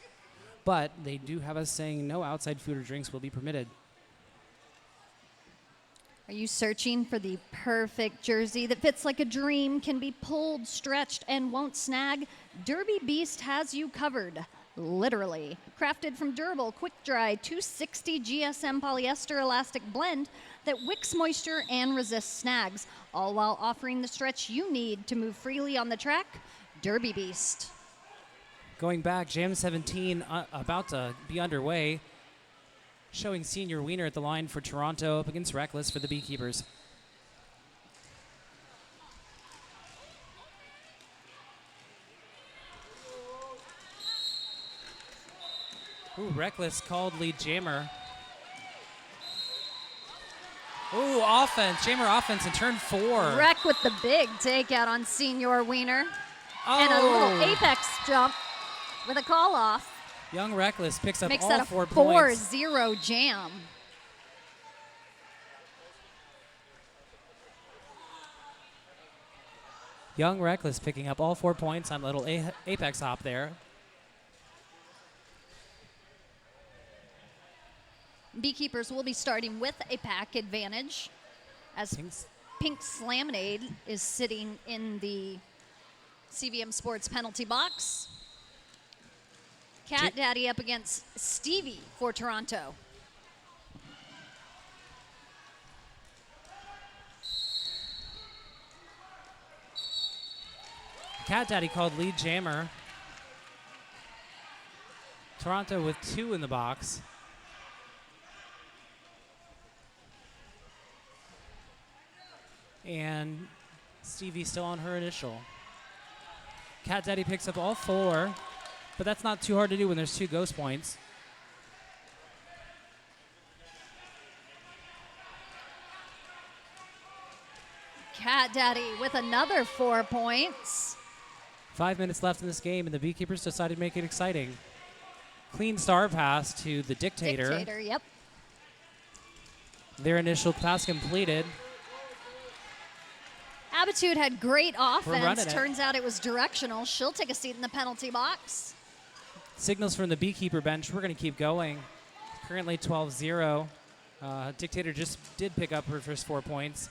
But they do have us saying no outside food or drinks will be permitted. Are you searching for the perfect jersey that fits like a dream, can be pulled, stretched, and won't snag? Derby Beast has you covered. Literally. Crafted from durable, quick-dry, 260 GSM polyester elastic blend that wicks moisture and resists snags, all while offering the stretch you need to move freely on the track. Derby Beast. Going back, Jam 17 about to be underway. Showing Senior Wiener at the line for Toronto up against Reckless for the Beekeepers. Ooh, Reckless called lead jammer. Ooh, offense. Jammer offense in turn 4. Wreck with the big takeout on Senior Wiener. And a little apex jump with a call off. Young Reckless picks up Makes all that a 4 points. 4-0 jam. Young Reckless picking up all 4 points on a little apex hop there. Beekeepers will be starting with a pack advantage as Pink Slaminade is sitting in the CVM Sports penalty box. Cat Daddy up against Stevie for Toronto. Cat Daddy called lead jammer. Toronto with 2 in the box. And Stevie still on her initial. Cat Daddy picks up all 4. But that's not too hard to do when there's 2 ghost points. Cat Daddy with another 4 points. 5 minutes left in this game, and the Beekeepers decided to make it exciting. Clean star pass to the Dictator. Dictator, yep. Their initial pass completed. Abitude had great offense. it. Turns out it was directional. She'll take a seat in the penalty box. Signals from the Beekeeper bench. We're going to keep going. Currently 12-0. Dictator just did pick up her first 4 points.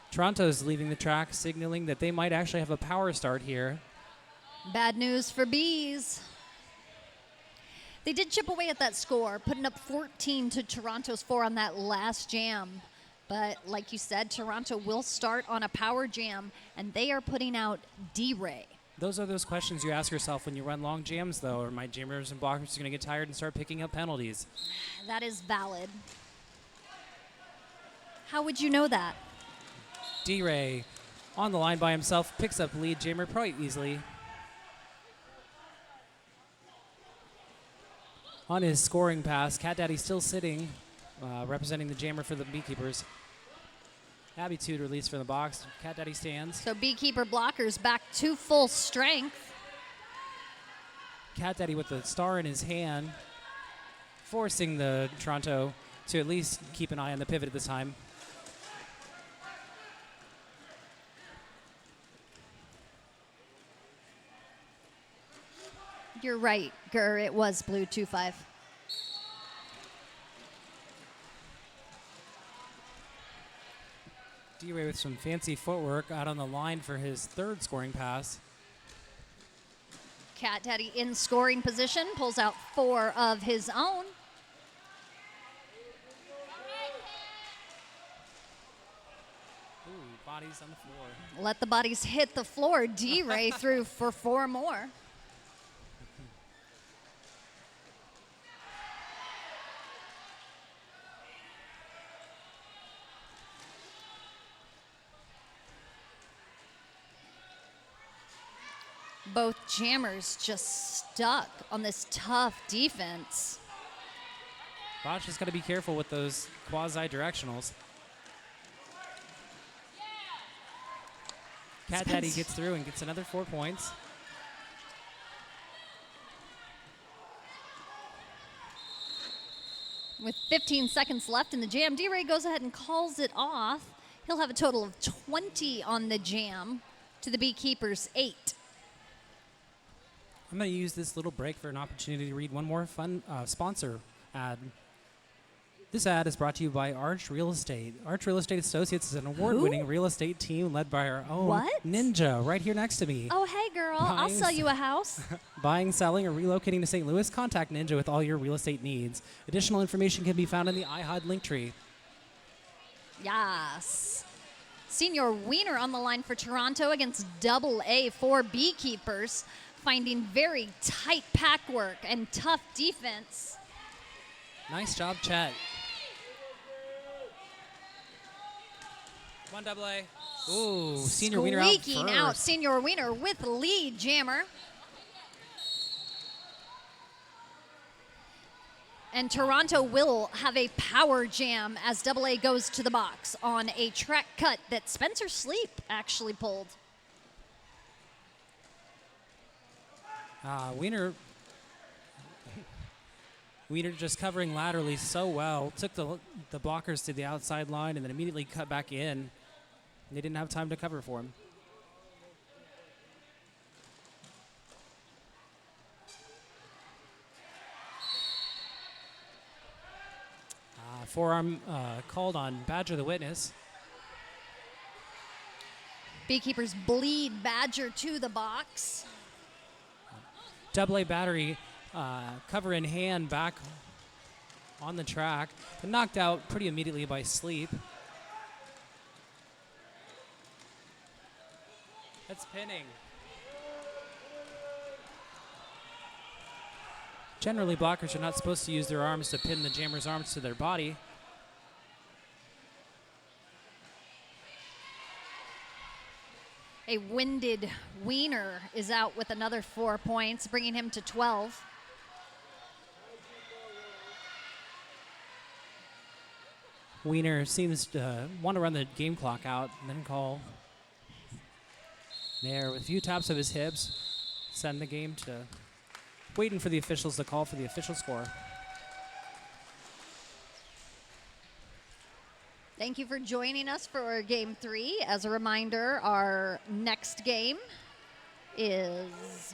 Toronto's leaving the track, signaling that they might actually have a power start here. Bad news for Bees. They did chip away at that score, putting up 14 to Toronto's 4 on that last jam. But like you said, Toronto will start on a power jam, and they are putting out D-Ray. Those are those questions you ask yourself when you run long jams, though. Are my jammers and blockers going to get tired and start picking up penalties? That is valid. How would you know that? D-Ray on the line by himself, picks up lead jammer quite easily. On his scoring pass, Cat Daddy still sitting, representing the jammer for the Beekeepers. Abitude released from the box. Cat Daddy stands. So Beekeeper blockers back to full strength. Cat Daddy with the star in his hand, forcing the Toronto to at least keep an eye on the pivot at this time. You're right, Gur. It was blue 2-5. D-Ray with some fancy footwork out on the line for his third scoring pass. Cat Daddy in scoring position, pulls out 4 of his own. Ooh, bodies on the floor. Let the bodies hit the floor. D-Ray through for 4 more. Both jammers just stuck on this tough defense. Bosch just got to be careful with those quasi-directionals. Cat Daddy gets through and gets another 4 points. With 15 seconds left in the jam, D-Ray goes ahead and calls it off. He'll have a total of 20 on the jam to the BeeKeepers 8. I'm going to use this little break for an opportunity to read one more fun sponsor ad. This ad is brought to you by Arch Real Estate. Arch Real Estate Associates is an award-winning real estate team led by our own What? Ninja right here next to me. Oh, hey, girl. I'll Nice. sell you a house. Buying, selling, or relocating to St. Louis? Contact Ninja with all your real estate needs. Additional information can be found in the iHOD link tree. Yes. Senior Wiener on the line for Toronto against Double A for BeeKeepers, finding very tight pack work and tough defense. Nice job, Chet. Come on, Double A. Ooh, Senior Wiener out Squeaking out first. Senior Wiener with the lead jammer. And Toronto will have a power jam as Double A goes to the box on a track cut that Spencer Sleep actually pulled. Wiener just covering laterally so well. Took the blockers to the outside line and then immediately cut back in. They didn't have time to cover for him. Forearm called on Badger the witness. BeeKeepers bleed Badger to the box. Double A battery cover in hand back on the track. And knocked out pretty immediately by Sleep. That's pinning. Generally, blockers are not supposed to use their arms to pin the jammer's arms to their body. A winded Wiener is out with another 4 points, bringing him to 12. Wiener seems to want to run the game clock out and then call. There, with a few taps of his hips, send the game to waiting for the officials to call for the official score. Thank you for joining us for Game 3. As a reminder, our next game is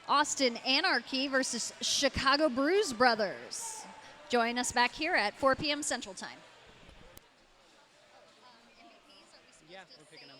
Austin Anarchy versus Chicago Bruise Brothers. Join us back here at 4 p.m. Central Time. Yeah, we're picking them.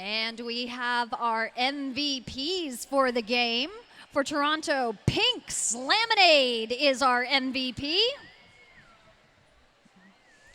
And we have our MVPs for the game. For Toronto, Pink Slaminade is our MVP.